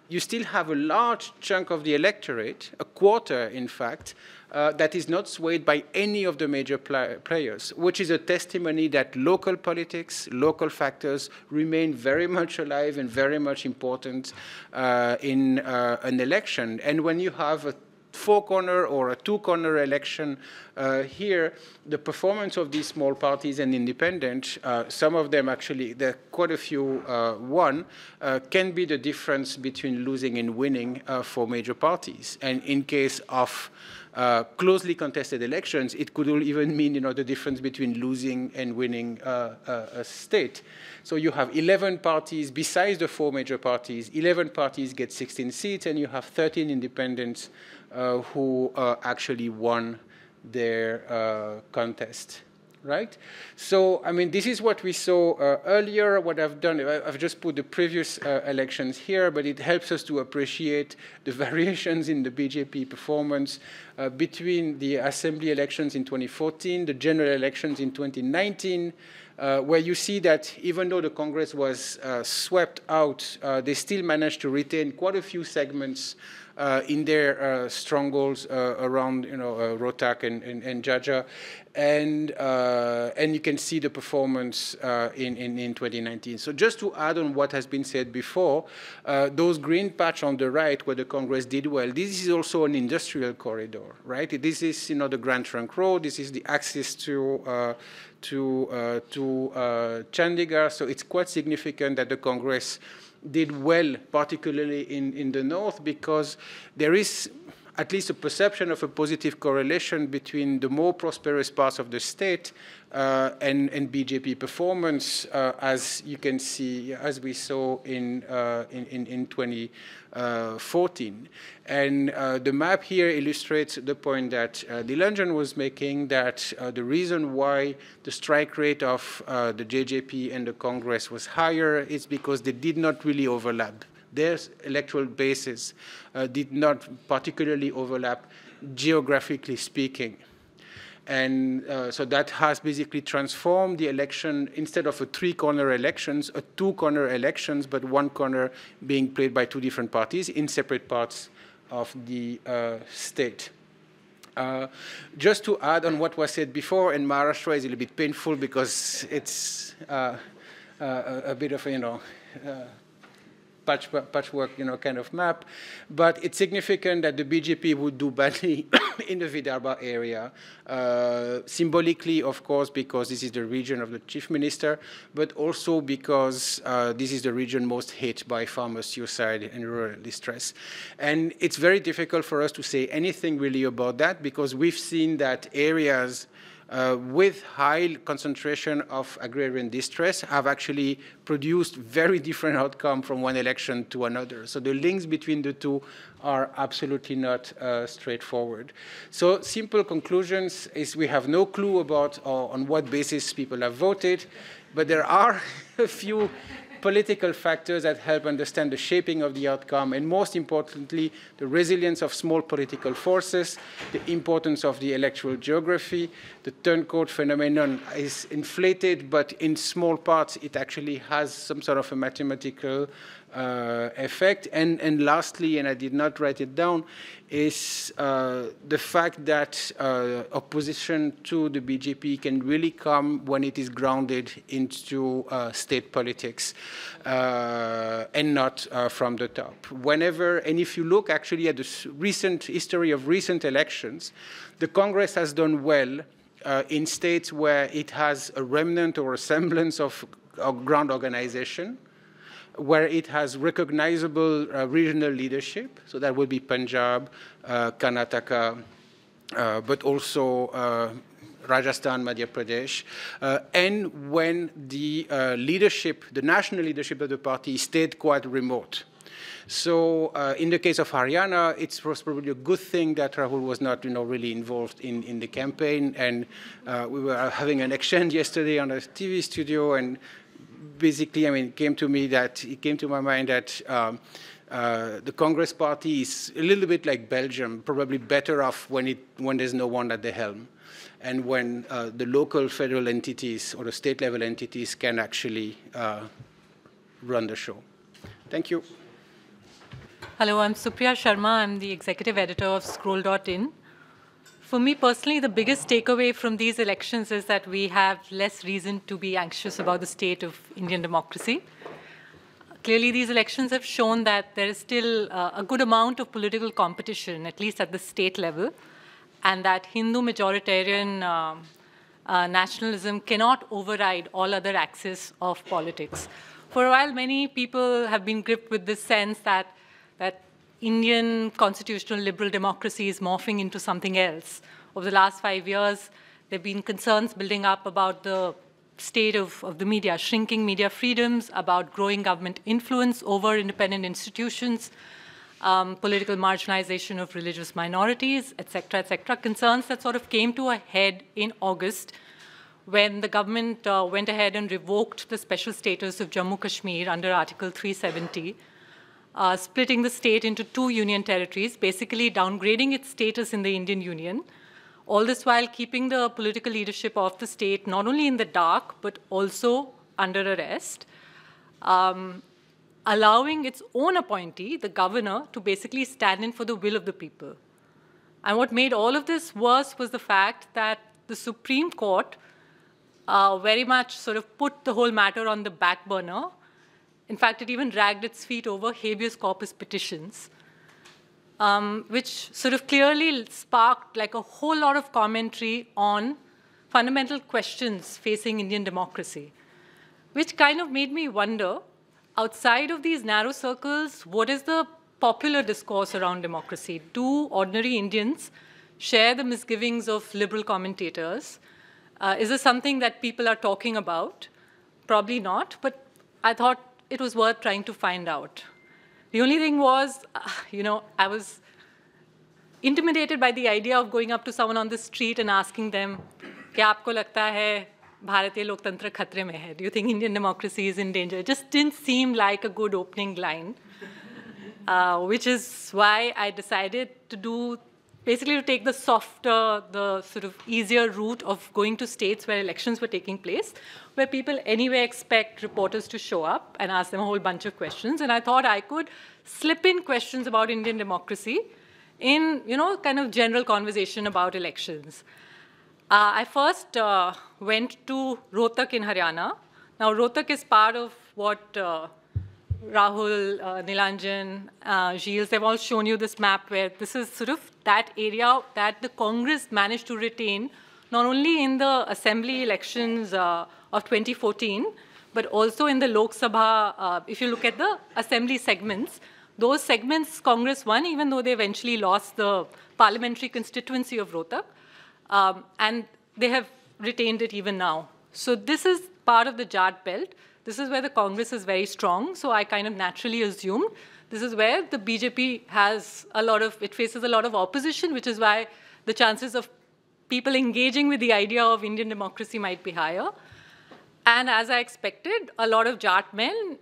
you still have a large chunk of the electorate, a quarter, in fact, that is not swayed by any of the major players, which is a testimony that local politics, local factors remain very much alive and very much important in an election. And when you have a four-corner or a two-corner election here, the performance of these small parties and independent, some of them actually, there are quite a few won, can be the difference between losing and winning for major parties. And in case of closely contested elections, it could even mean the difference between losing and winning a state. So you have 11 parties, besides the four major parties, 11 parties get 16 seats, and you have 13 independents who actually won their contest, right? So, I mean, this is what we saw earlier. What I've done, I've just put the previous elections here, but it helps us to appreciate the variations in the BJP performance between the assembly elections in 2014, the general elections in 2019, where you see that even though the Congress was swept out, they still managed to retain quite a few segments in their strongholds around, Rohtak and Jaja, and you can see the performance in 2019. So just to add on what has been said before, those green patch on the right where the Congress did well, this is also an industrial corridor, right? This is, the Grand Trunk Road. This is the access to Chandigarh. So it's quite significant that the Congress did well, particularly in the north, because there is at least a perception of a positive correlation between the more prosperous parts of the state and BJP performance, as you can see, as we saw in 2014. And the map here illustrates the point that Nilanjan was making, that the reason why the strike rate of the JJP and the Congress was higher is because they did not really overlap. Their electoral bases did not particularly overlap, geographically speaking. And so that has basically transformed the election, instead of a three-corner elections, a two-corner elections, but one corner being played by two different parties in separate parts of the state. Just to add on what was said before, and Maharashtra is a little bit painful because it's a bit of, patchwork, kind of map. But it's significant that the BJP would do badly in the Vidarbha area, symbolically, of course, because this is the region of the chief minister, but also because this is the region most hit by farmer suicide and rural distress. And it's very difficult for us to say anything really about that, because we've seen that areas with high concentration of agrarian distress have actually produced very different outcomes from one election to another. So the links between the two are absolutely not straightforward. So simple conclusions is we have no clue about on what basis people have voted, but there are a few political factors that help understand the shaping of the outcome, and most importantly, the resilience of small political forces, the importance of the electoral geography. The turncoat phenomenon is inflated, but in small parts, it actually has some sort of a mathematical effect. And lastly, and I did not write it down, is the fact that opposition to the BJP can really come when it is grounded into state politics and not from the top. Whenever, and if you look actually at the recent history of recent elections, the Congress has done well in states where it has a remnant or a semblance of ground organization, where it has recognizable regional leadership. So that would be Punjab, Karnataka, but also Rajasthan, Madhya Pradesh, and when the leadership, the national leadership of the party stayed quite remote. So in the case of Haryana, it was probably a good thing that Rahul was not really involved in the campaign. And we were having an exchange yesterday on a TV studio, and basically, I mean, it came to my mind that the Congress party is a little bit like Belgium, probably better off when there's no one at the helm, and when the local federal entities or the state level entities can actually run the show. Thank you. Hello, I'm Supriya Sharma. I'm the executive editor of Scroll.in. For me personally, the biggest takeaway from these elections is that we have less reason to be anxious about the state of Indian democracy. Clearly, these elections have shown that there is still a good amount of political competition, at least at the state level, and that Hindu majoritarian nationalism cannot override all other axes of politics. For a while, many people have been gripped with this sense that Indian constitutional liberal democracy is morphing into something else. Over the last 5 years, there have been concerns building up about the state of the media, shrinking media freedoms, about growing government influence over independent institutions, political marginalization of religious minorities, et cetera, concerns that sort of came to a head in August when the government went ahead and revoked the special status of Jammu Kashmir under Article 370, splitting the state into 2 union territories, basically downgrading its status in the Indian Union, all this while keeping the political leadership of the state not only in the dark, but also under arrest, allowing its own appointee, the governor, to basically stand in for the will of the people. And what made all of this worse was the fact that the Supreme Court very much sort of put the whole matter on the back burner. In fact, it even dragged its feet over habeas corpus petitions, which sort of clearly sparked like a whole lot of commentary on fundamental questions facing Indian democracy, which kind of made me wonder, outside of these narrow circles, what is the popular discourse around democracy? Do ordinary Indians share the misgivings of liberal commentators? Is this something that people are talking about? Probably not, but I thought it was worth trying to find out. The only thing was, I was intimidated by the idea of going up to someone on the street and asking them, क्या आपको लगता है भारतीय लोकतंत्र खतरे में है? Do you think Indian democracy is in danger? It just didn't seem like a good opening line, which is why I decided to basically to take the softer, the sort of easier route of going to states where elections were taking place, where people anyway expect reporters to show up and ask them a whole bunch of questions. And I thought I could slip in questions about Indian democracy in, kind of general conversation about elections. I first went to Rohtak in Haryana. Now, Rohtak is part of what Rahul, Nilanjan, Gilles, they've all shown you this map where this is sort of that area that the Congress managed to retain, not only in the assembly elections of 2014, but also in the Lok Sabha. If you look at the assembly segments, those segments Congress won, even though they eventually lost the parliamentary constituency of Rohtak. And they have retained it even now. So this is part of the Jat belt. This is where the Congress is very strong. So I kind of naturally assumed this is where the BJP has it faces a lot of opposition, which is why the chances of people engaging with the idea of Indian democracy might be higher. And as I expected, a lot of Jat men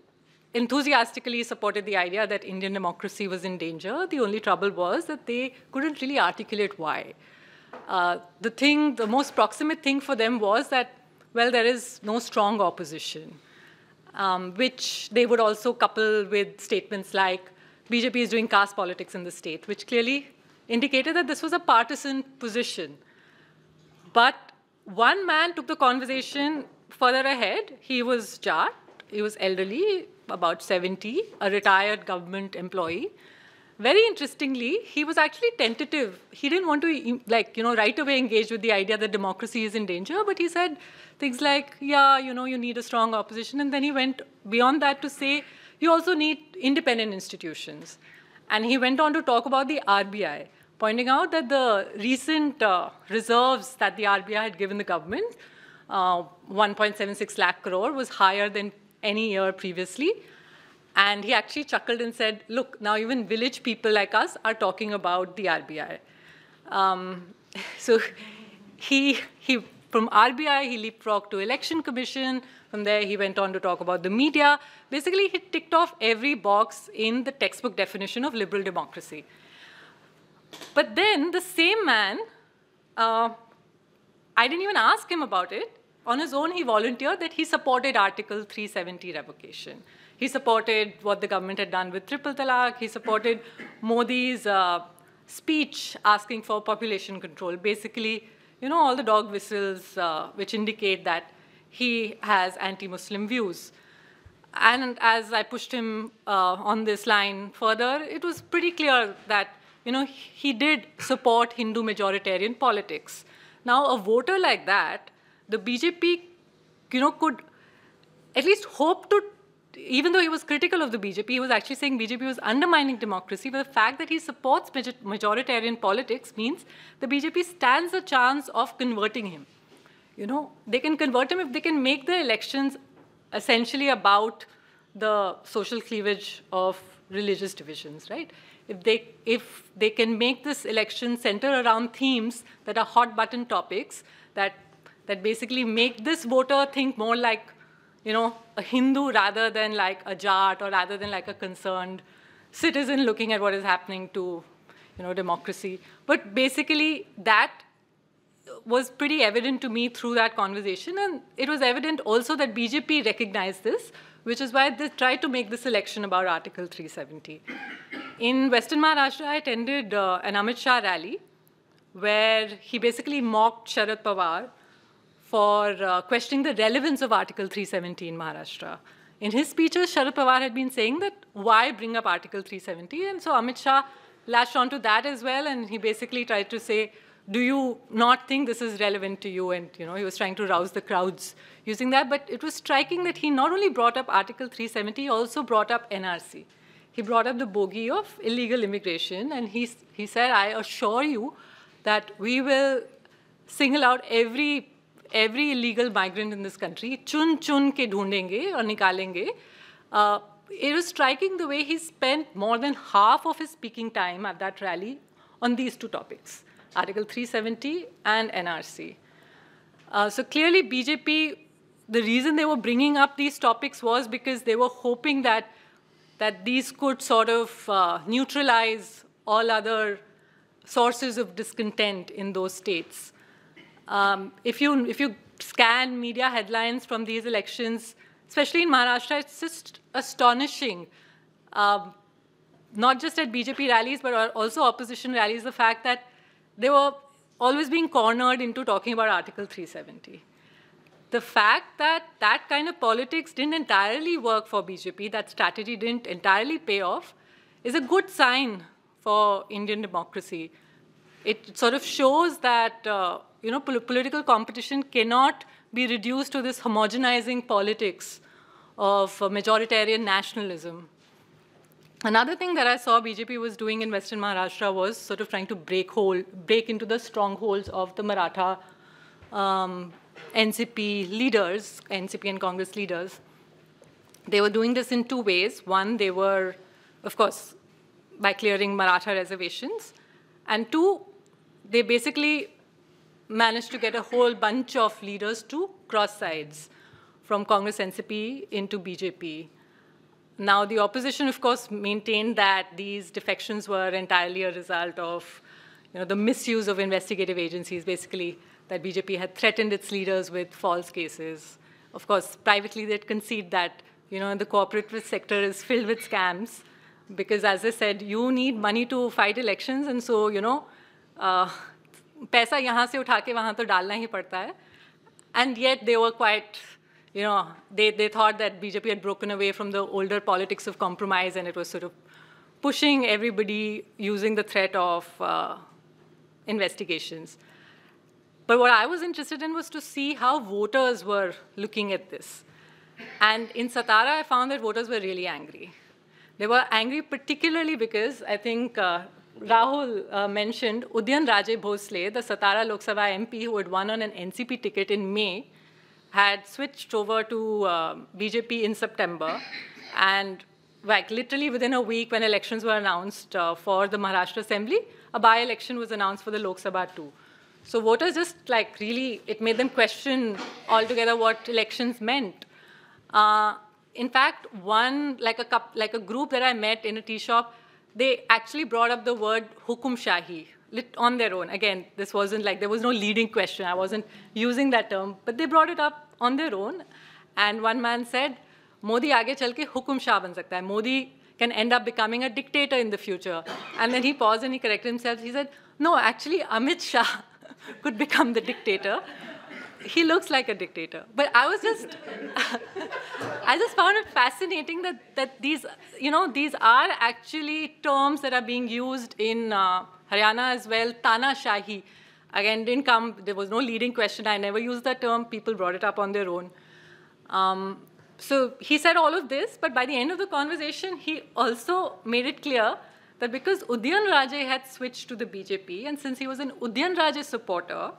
enthusiastically supported the idea that Indian democracy was in danger. The only trouble was that they couldn't really articulate why. The most proximate thing for them was that, well, there is no strong opposition, which they would also couple with statements like BJP is doing caste politics in the state, which clearly indicated that this was a partisan position. But one man took the conversation further ahead. He was Jat. He was elderly, about 70, a retired government employee. Very interestingly, he was actually tentative. He didn't want to, right away engage with the idea that democracy is in danger, but he said things like, yeah, you need a strong opposition. And then he went beyond that to say, you also need independent institutions. And he went on to talk about the RBI, pointing out that the recent reserves that the RBI had given the government, 1.76 lakh crore, was higher than any year previously. And he actually chuckled and said, look, now even village people like us are talking about the RBI. So from RBI, he leapfrogged to Election Commission. From there, he went on to talk about the media. Basically, he ticked off every box in the textbook definition of liberal democracy. But then the same man, I didn't even ask him about it. On his own, he volunteered that he supported Article 370 revocation. He supported what the government had done with triple talaq. He supported Modi's speech asking for population control. Basically, all the dog whistles which indicate that he has anti-Muslim views. And as I pushed him on this line further, it was pretty clear that he did support Hindu majoritarian politics. Now, a voter like that, the BJP, could at least hope to, even though he was critical of the BJP, he was actually saying BJP was undermining democracy, but the fact that he supports majoritarian politics means the BJP stands a chance of converting him. They can convert him if they can make the elections essentially about the social cleavage of religious divisions, right? If they can make this election center around themes that are hot button topics that basically make this voter think more like, a Hindu rather than like a Jat or rather than like a concerned citizen looking at what is happening to, democracy. But basically that was pretty evident to me through that conversation. And it was evident also that BJP recognized this, which is why they tried to make this election about Article 370. In Western Maharashtra, I attended an Amit Shah rally where he basically mocked Sharad Pawar for questioning the relevance of Article 370 in Maharashtra. In his speeches, Sharad Pawar had been saying that, why bring up Article 370? And so Amit Shah latched onto that as well, and he basically tried to say, do you not think this is relevant to you? And he was trying to rouse the crowds using that. But it was striking that he not only brought up Article 370, he also brought up NRC. He brought up the bogey of illegal immigration, and he said, I assure you that we will single out every illegal migrant in this country, chun ke dhoondenge or nikalenge. It was striking the way he spent more than half of his speaking time at that rally on these two topics, Article 370 and NRC. So clearly BJP, the reason they were bringing up these topics was because they were hoping that these could sort of neutralize all other sources of discontent in those states. If you scan media headlines from these elections, especially in Maharashtra, it's just astonishing. Not just at BJP rallies, but also opposition rallies, the fact that they were always being cornered into talking about Article 370. The fact that that kind of politics didn't entirely work for BJP, that strategy didn't entirely pay off, is a good sign for Indian democracy. It sort of shows that political competition cannot be reduced to this homogenizing politics of majoritarian nationalism. Another thing that I saw BJP was doing in Western Maharashtra was sort of trying to break into the strongholds of the Maratha NCP leaders, NCP and Congress leaders, they were doing this in two ways. One, they were, of course, by clearing Maratha reservations. And two, they basically managed to get a whole bunch of leaders to cross sides from Congress NCP into BJP. Now, the opposition, of course, maintained that these defections were entirely a result of the misuse of investigative agencies, basically, that BJP had threatened its leaders with false cases. Of course, privately, they'd concede that the corporate sector is filled with scams because, as I said, you need money to fight elections, and so, पैसा यहाँ से उठा के वहाँ तो डालना ही पड़ता है. And yet they were quite, they thought that BJP had broken away from the older politics of compromise, and it was sort of pushing everybody using the threat of investigations. But what I was interested in was to see how voters were looking at this. And in Satara, I found that voters were really angry. They were angry particularly because I think Rahul mentioned Udyan Raje Bhosle, the Satara Lok Sabha MP who had won on an NCP ticket in May, had switched over to BJP in September. And like literally within a week when elections were announced for the Maharashtra Assembly, a by-election was announced for the Lok Sabha too. So voters just like really, it made them question altogether what elections meant. In fact, like a group that I met in a tea shop, they actually brought up the word Hukum Shahi on their own. Again, this wasn't like, there was no leading question. I wasn't using that term, but they brought it up on their own. And one man said, Modi aage chal ke Hukum Shah ban sakta hai. Modi can end up becoming a dictator in the future. And then he paused and he corrected himself. He said, no, actually Amit Shah could become the dictator. He looks like a dictator. But I was just, I just found it fascinating that these, these are actually terms that are being used in Haryana as well. Tana Shahi, again, didn't come, there was no leading question. I never used that term. People brought it up on their own. So he said all of this, but by the end of the conversation, he also made it clear that because Udyan Raje had switched to the BJP, and since he was an Udyan Raje supporter,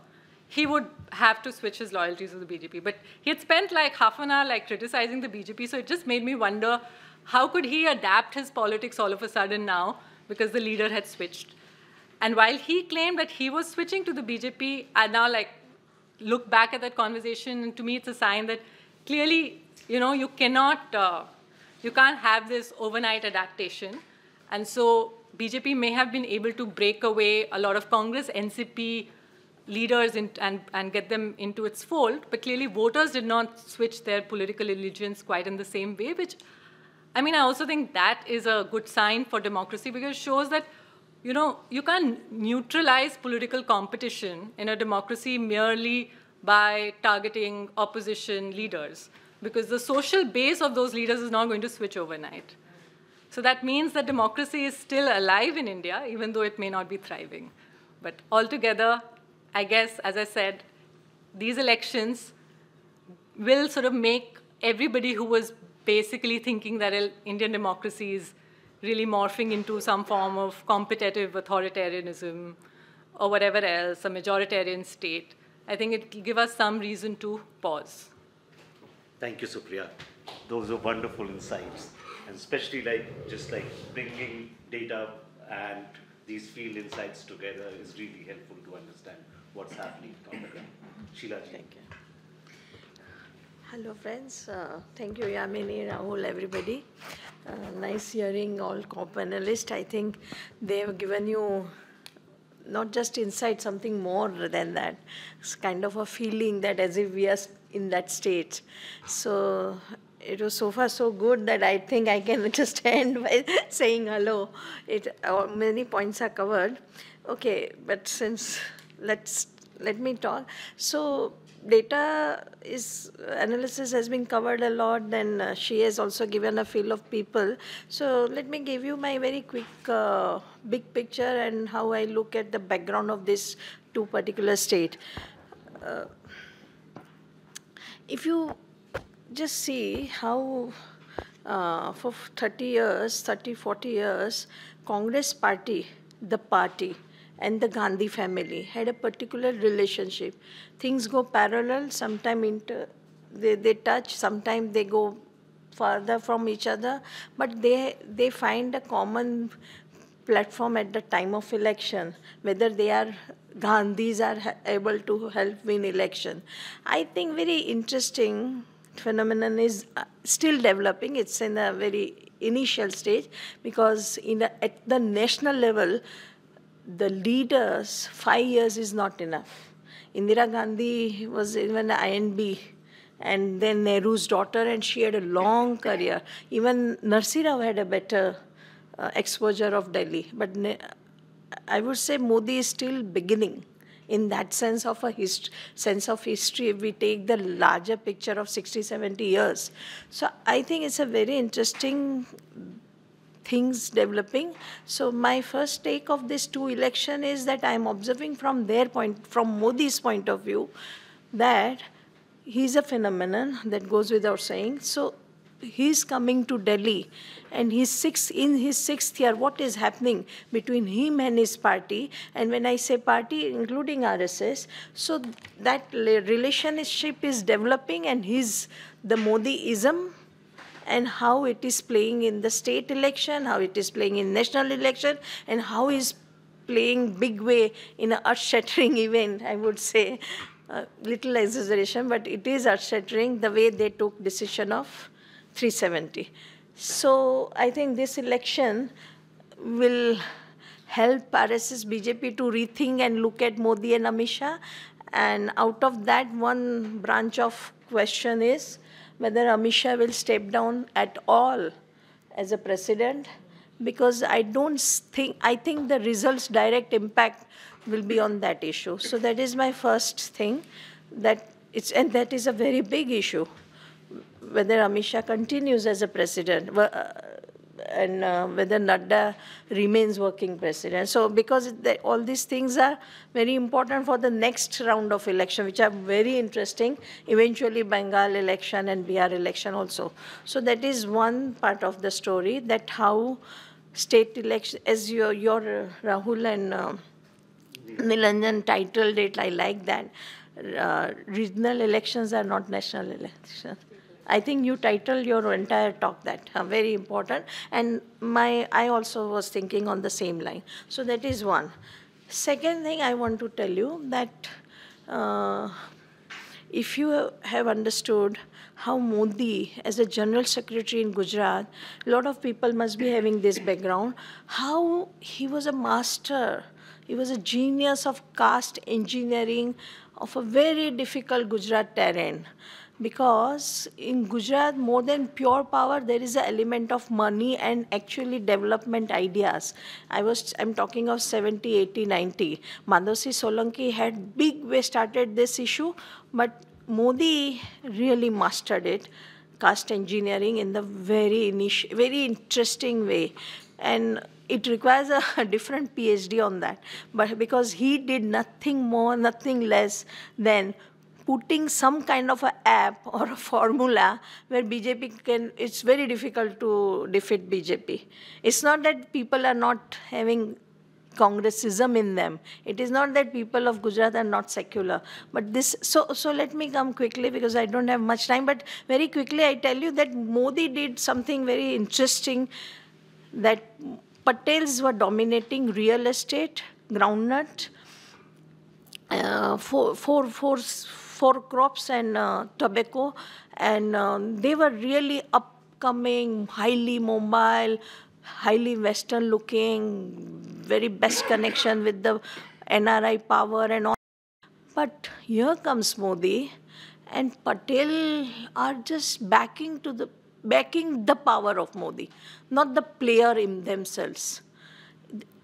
he would have to switch his loyalties to the BJP. But he had spent like half an hour like criticizing the BJP, so it just made me wonder, how could he adapt his politics all of a sudden now because the leader had switched? And while he claimed that he was switching to the BJP, I now like look back at that conversation, and to me it's a sign that clearly, you can't have this overnight adaptation. And so BJP may have been able to break away a lot of Congress, NCP leaders and get them into its fold, but clearly voters did not switch their political allegiance quite in the same way, which, I mean, I also think that is a good sign for democracy because it shows that, you can't neutralize political competition in a democracy merely by targeting opposition leaders, because the social base of those leaders is not going to switch overnight. So that means that democracy is still alive in India, even though it may not be thriving. But altogether, I guess, as I said, these elections will sort of make everybody who was basically thinking that Indian democracy is really morphing into some form of competitive authoritarianism or whatever else, a majoritarian state, I think it will give us some reason to pause. Thank you, Supriya. Those are wonderful insights, and especially just bringing data and these field insights together is really helpful to understand what's happening on the ground. Sheila ji. Thank you. Hello, friends. Thank you, Yamini, Rahul, everybody. Nice hearing all co-panelists. I think they have given you not just insight, something more than that. It's kind of a feeling that as if we are in that state. So it was so far so good that I think I can just end by saying hello. Many points are covered. Okay, but since let me talk. So data analysis has been covered a lot, then she has also given a feel of people. So let me give you my very quick big picture and how I look at the background of this two particular state. If you just see how for 30 years, 40 years, Congress party, the party, and the Gandhi family had a particular relationship. Things go parallel, sometimes they touch, sometimes they go farther from each other, but they find a common platform at the time of election, whether they are Gandhis are able to help win election. I think very interesting phenomenon is still developing. It's in a very initial stage because at the national level, the leaders, 5 years is not enough. Indira Gandhi was even an INB and then Nehru's daughter, and she had a long career. Even Narsi Rao had a better exposure of Delhi. But I would say Modi is still beginning in that sense of sense of history, if we take the larger picture of 60, 70 years. So I think it's a very interesting things developing. So my first take of these two elections is that I'm observing from Modi's point of view, that he's a phenomenon that goes without saying. So he's coming to Delhi, and in his sixth year, what is happening between him and his party, and when I say party, including RSS, so that relationship is developing, and the Modiism, and how it is playing in the state election, how it is playing in national election, and how is playing big way in an earth-shattering event, I would say. Little exaggeration, but it is earth-shattering, the way they took decision of 370. So I think this election will help RSS BJP to rethink and look at Modi and Amit Shah. And out of that, one branch of question is whether Amit Shah will step down at all as a president, because I think the results direct impact will be on that issue. So that is my first thing, and that is a very big issue, whether Amit Shah continues as a president and whether Nadda remains working president. So because all these things are very important for the next round of election, which are very interesting, eventually Bengal election and Bihar election also. So that is one part of the story, that how state election, as your Rahul and Nilanjan titled it, I like that. Regional elections are not national elections. I think you titled your entire talk that, very important. And I also was thinking on the same line. So that is one. Second thing I want to tell you that if you have understood how Modi, as a general secretary in Gujarat, a lot of people must be having this background, how he was a master, he was a genius of caste engineering of a very difficult Gujarat terrain. Because in Gujarat, more than pure power, there is an element of money and actually development ideas. I'm talking of 70, 80, 90. Madhavsinh Solanki had big way started this issue, but Modi really mastered it, caste engineering, in the very interesting way. And it requires a different PhD on that. But because he did nothing more, nothing less than putting some kind of an app or a formula where BJP it's very difficult to defeat BJP. It's not that people are not having Congressism in them. It is not that people of Gujarat are not secular. But so let me come quickly because I don't have much time. But very quickly I tell you that Modi did something very interesting, that Patels were dominating real estate, groundnut, four crops and tobacco, and they were really upcoming, highly mobile, highly Western looking, very best connection with the NRI power and all. But here comes Modi, and Patel are just backing the power of Modi, not the player in themselves.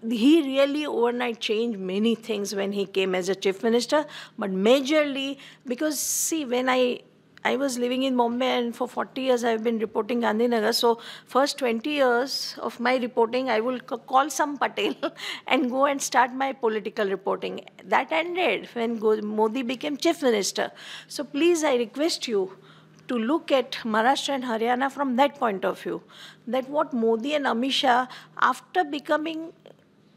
He really overnight changed many things when he came as a chief minister, but majorly because, see, when I was living in Bombay, and for 40 years I've been reporting Gandhinagar, so first 20 years of my reporting, I will call some Patel and go and start my political reporting. That ended when Modi became chief minister. So please, I request you to look at Maharashtra and Haryana from that point of view, that what Modi and Amit Shah, after becoming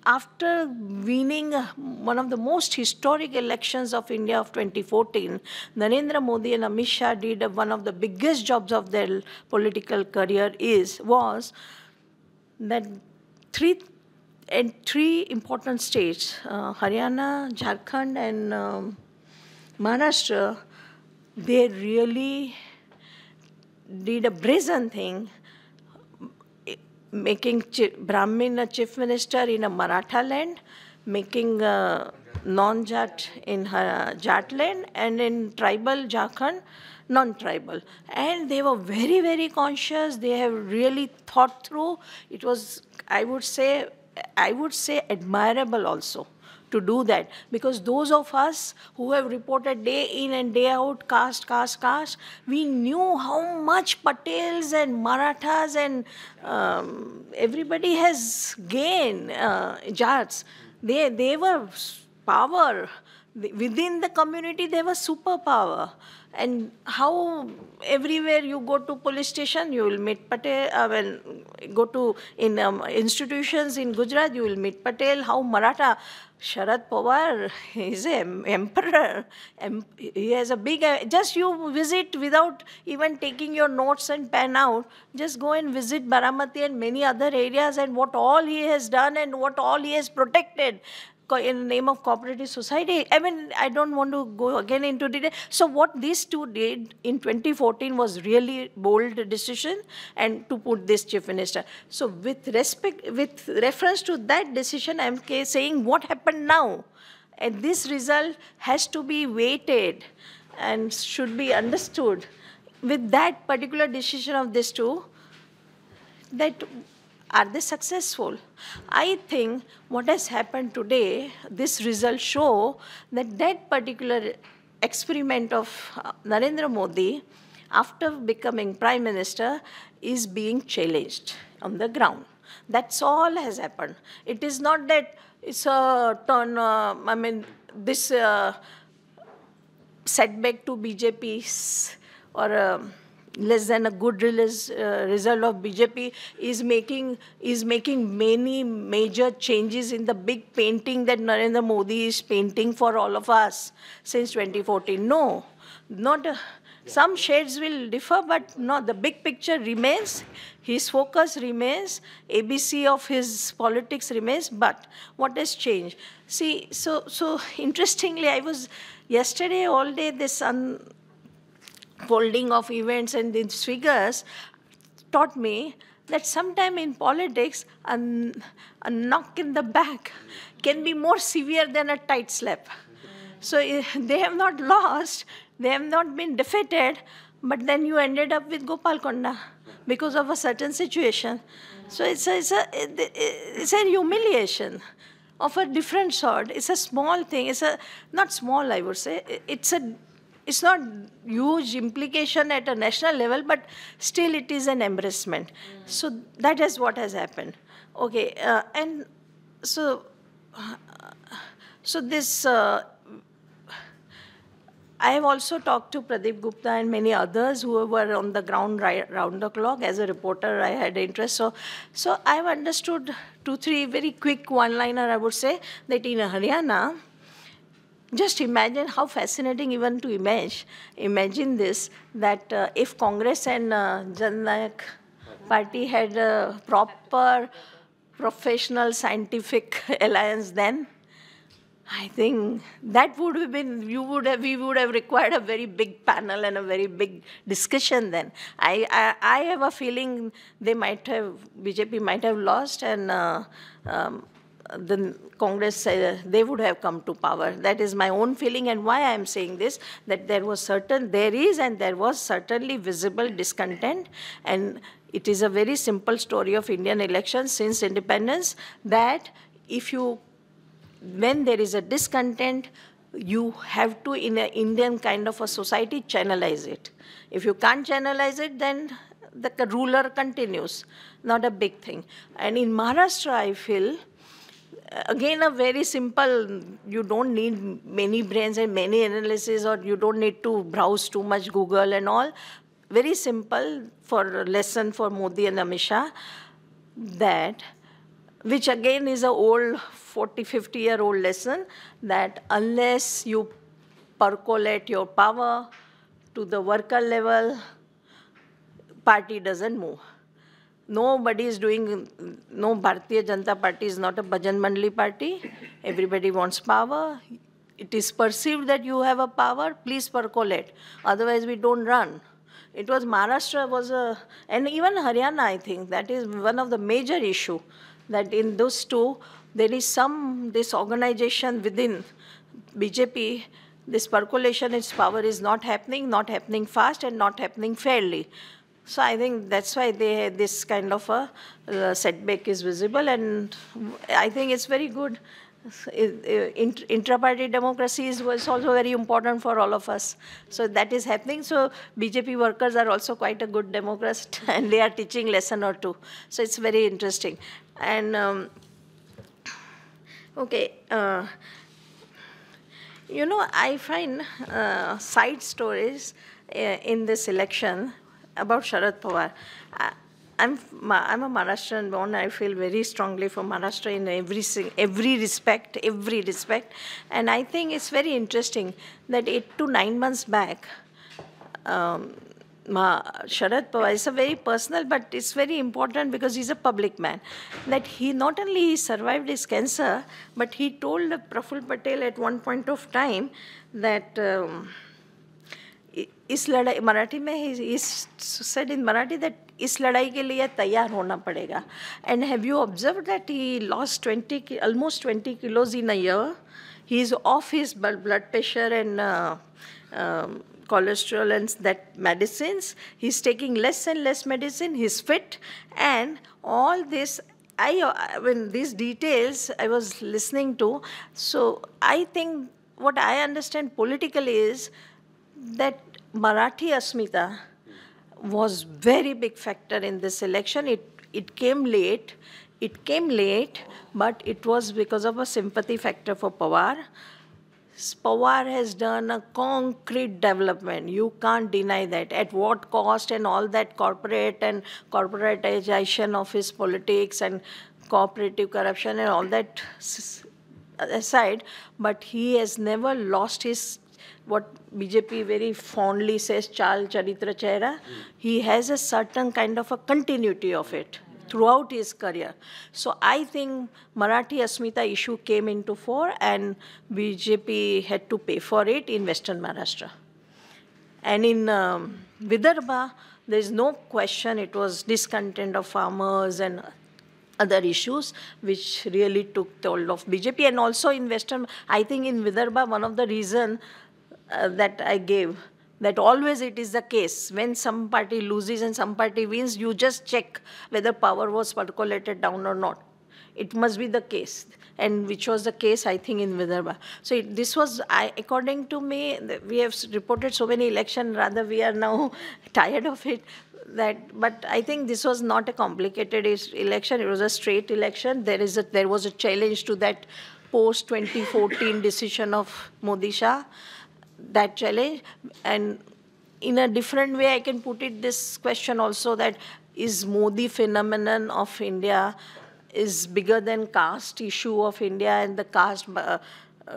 after winning one of the most historic elections of India of 2014, Narendra Modi and Amit Shah did one of the biggest jobs of their political career was that three important states, Haryana, Jharkhand, and Maharashtra, they really did a brazen thing, making Brahmin a chief minister in a Maratha land, making non-Jat in Jat land, and in tribal Jharkhand, non-tribal. And they were very, very conscious. They have really thought through. It was, I would say admirable also to do that, because those of us who have reported day in and day out, caste, we knew how much Patels and Marathas and everybody has gained, Jats. They were power. Within the community, they were superpower. And how everywhere you go to police station, you will meet Patel. Go to institutions in Gujarat, you will meet Patel. How Maratha, Sharad Pawar is an emperor. He has a big, just you visit without even taking your notes and pen out. Just go and visit Baramati and many other areas, and what all he has done and what all he has protected in the name of cooperative society. I mean, I don't want to go again into detail. So what these two did in 2014 was really bold decision, and to put this chief minister. So with reference to that decision, I'm saying what happened now. And this result has to be weighted and should be understood with that particular decision of these two, that are they successful? I think what has happened today, this result show that that particular experiment of Narendra Modi, after becoming Prime Minister, is being challenged on the ground. That's all has happened. It is not that it's a turn, this setback to BJP or less than a good result of BJP is making many major changes in the big painting that Narendra Modi is painting for all of us since 2014. No, not some shades will differ, but no, the big picture remains. His focus remains. ABC of his politics remains. But what has changed? See, so interestingly, I was yesterday all day this unfolding of events and these figures taught me that sometime in politics, a knock in the back can be more severe than a tight slap. So they have not lost, they have not been defeated, but then you ended up with Gopalkonda because of a certain situation. So it's a humiliation of a different sort. It's a small thing. It's not small, I would say. It's not huge implication at a national level, but still it is an embarrassment. So that is what has happened. Okay, and so this, I have also talked to Pradeep Gupta and many others who were on the ground round the clock. As a reporter, I had interest. So I have understood 2-3 very quick one-liner, I would say, that in Haryana, just imagine how fascinating even to imagine this, that if Congress and Jan Nayak Party had a proper professional scientific alliance then, I think that would have been, we would have required a very big panel and a very big discussion then. I have a feeling BJP might have lost, and the Congress, they would have come to power. That is my own feeling, and why I am saying this, that there was certainly visible discontent, and it is a very simple story of Indian elections since independence, that when there is a discontent, you have to, in an Indian kind of a society, channelize it. If you can't channelize it, then the ruler continues. Not a big thing. And in Maharashtra, I feel, again, a very simple, you don't need many brains and many analysis, or you don't need to browse too much Google and all. Very simple lesson for Modi and Amit Shah, that which again is a old 40, 50-year-old lesson that unless you percolate your power to the worker level, party doesn't move. Nobody is doing, no Bharatiya Janata Party is not a Bhajan Mandali party. Everybody wants power. It is perceived that you have a power, please percolate. Otherwise we don't run. It was Maharashtra was a, and even Haryana, I think, that is one of the major issue, that in those two, there is this organization within BJP, this percolation, its power is not happening fast and not happening fairly. So I think that's why this kind of a setback is visible, and I think it's very good. Intra-party democracy is also very important for all of us. So that is happening. So BJP workers are also quite a good Democrat, and they are teaching lesson or two. So it's very interesting. And okay, you know, I find side stories in this election about Sharad Pawar. I'm a Maharashtrian born. I feel very strongly for Maharashtra in every respect. And I think it's very interesting that 8 to 9 months back, Sharad Pawar, it's a very personal, but it's very important because he's a public man, that he not only survived his cancer, but he told Praful Patel at one point of time that इस लड़ाई मराठी में he said in Marathi that इस लड़ाई के लिए तैयार होना पड़ेगा. And have you observed that he lost almost 20 kilos in a year? He is off his blood pressure and cholesterol and that medicines. He's taking less and less medicine. He's fit, and all this. When these details I was listening to, so I think what I understand politically is that Marathi Asmita was very big factor in this election. It came late, but it was because of a sympathy factor for Pawar. Pawar has done a concrete development. You can't deny that. At what cost and all that corporatization of his politics and cooperative corruption and all that aside, but he has never lost his, what BJP very fondly says, Chal Charitra Chehra. He has a certain kind of a continuity of it throughout his career. So I think Marathi Asmita issue came into fore, and BJP had to pay for it in Western Maharashtra. And in Vidarbha, there is no question it was discontent of farmers and other issues which really took toll of BJP. And also in Western, I think in Vidarbha, one of the reasons that I gave, that always it is the case. When some party loses and some party wins, you just check whether power was percolated down or not. It must be the case, and which was the case, I think, in Vidarbha. So this was, according to me, we have reported so many elections, rather we are now tired of it. But I think this was not a complicated election. It was a straight election. There was a challenge to that post-2014 decision of Modi Shah. That challenge, and in a different way I can put it, this question also, that is Modi phenomenon of India is bigger than caste issue of India and the caste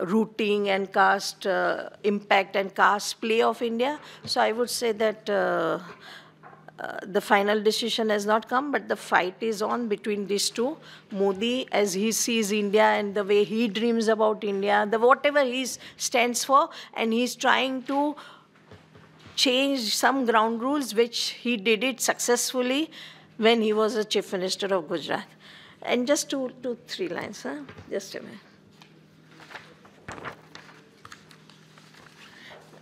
rooting and caste impact and caste play of India. So I would say that the final decision has not come, but the fight is on between these two. Modi, as he sees India and the way he dreams about India, whatever he stands for, and he's trying to change some ground rules, which he did it successfully when he was a Chief Minister of Gujarat. And just two, 3 lines, huh? Just a minute.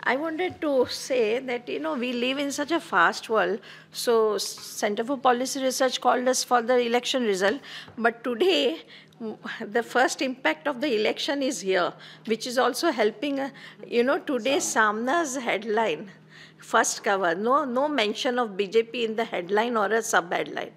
I wanted to say that, you know, we live in such a fast world. So Center for Policy Research called us for the election result. But today, the first impact of the election is here, which is also helping, you know, today Samna's headline, first cover, no mention of BJP in the headline or a sub-headline.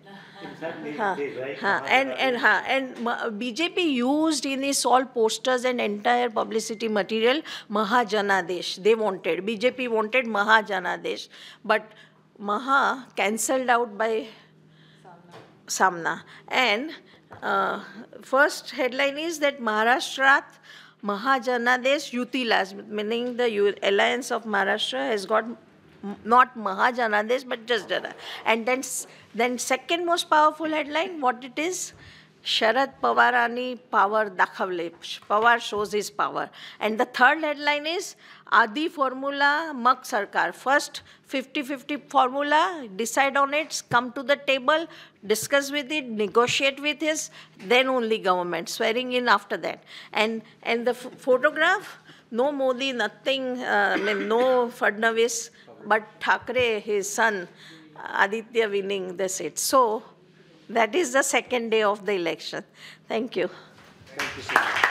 Exactly. And BJP used in its all posters and entire publicity material Mahajanadesh. They wanted, BJP wanted Mahajanadesh, but Maha cancelled out by Samna. And First headline is that Maharashtrat Mahajanadesh Yutilas, meaning the alliance of Maharashtra has got not Mahajanadesh but just Jana. And then second most powerful headline, what it is? Sharad Pawarani power dakhavle. Pawar shows his power. And the third headline is Adi formula Mak Sarkar. First 50-50 formula, decide on it, come to the table, discuss with it, negotiate with his, then only government, swearing in after that. And the photograph, no Modi, nothing, no Fadnavis, but Thackeray, his son, Aditya winning the seat. So that is the second day of the election. Thank you. Thank you so much.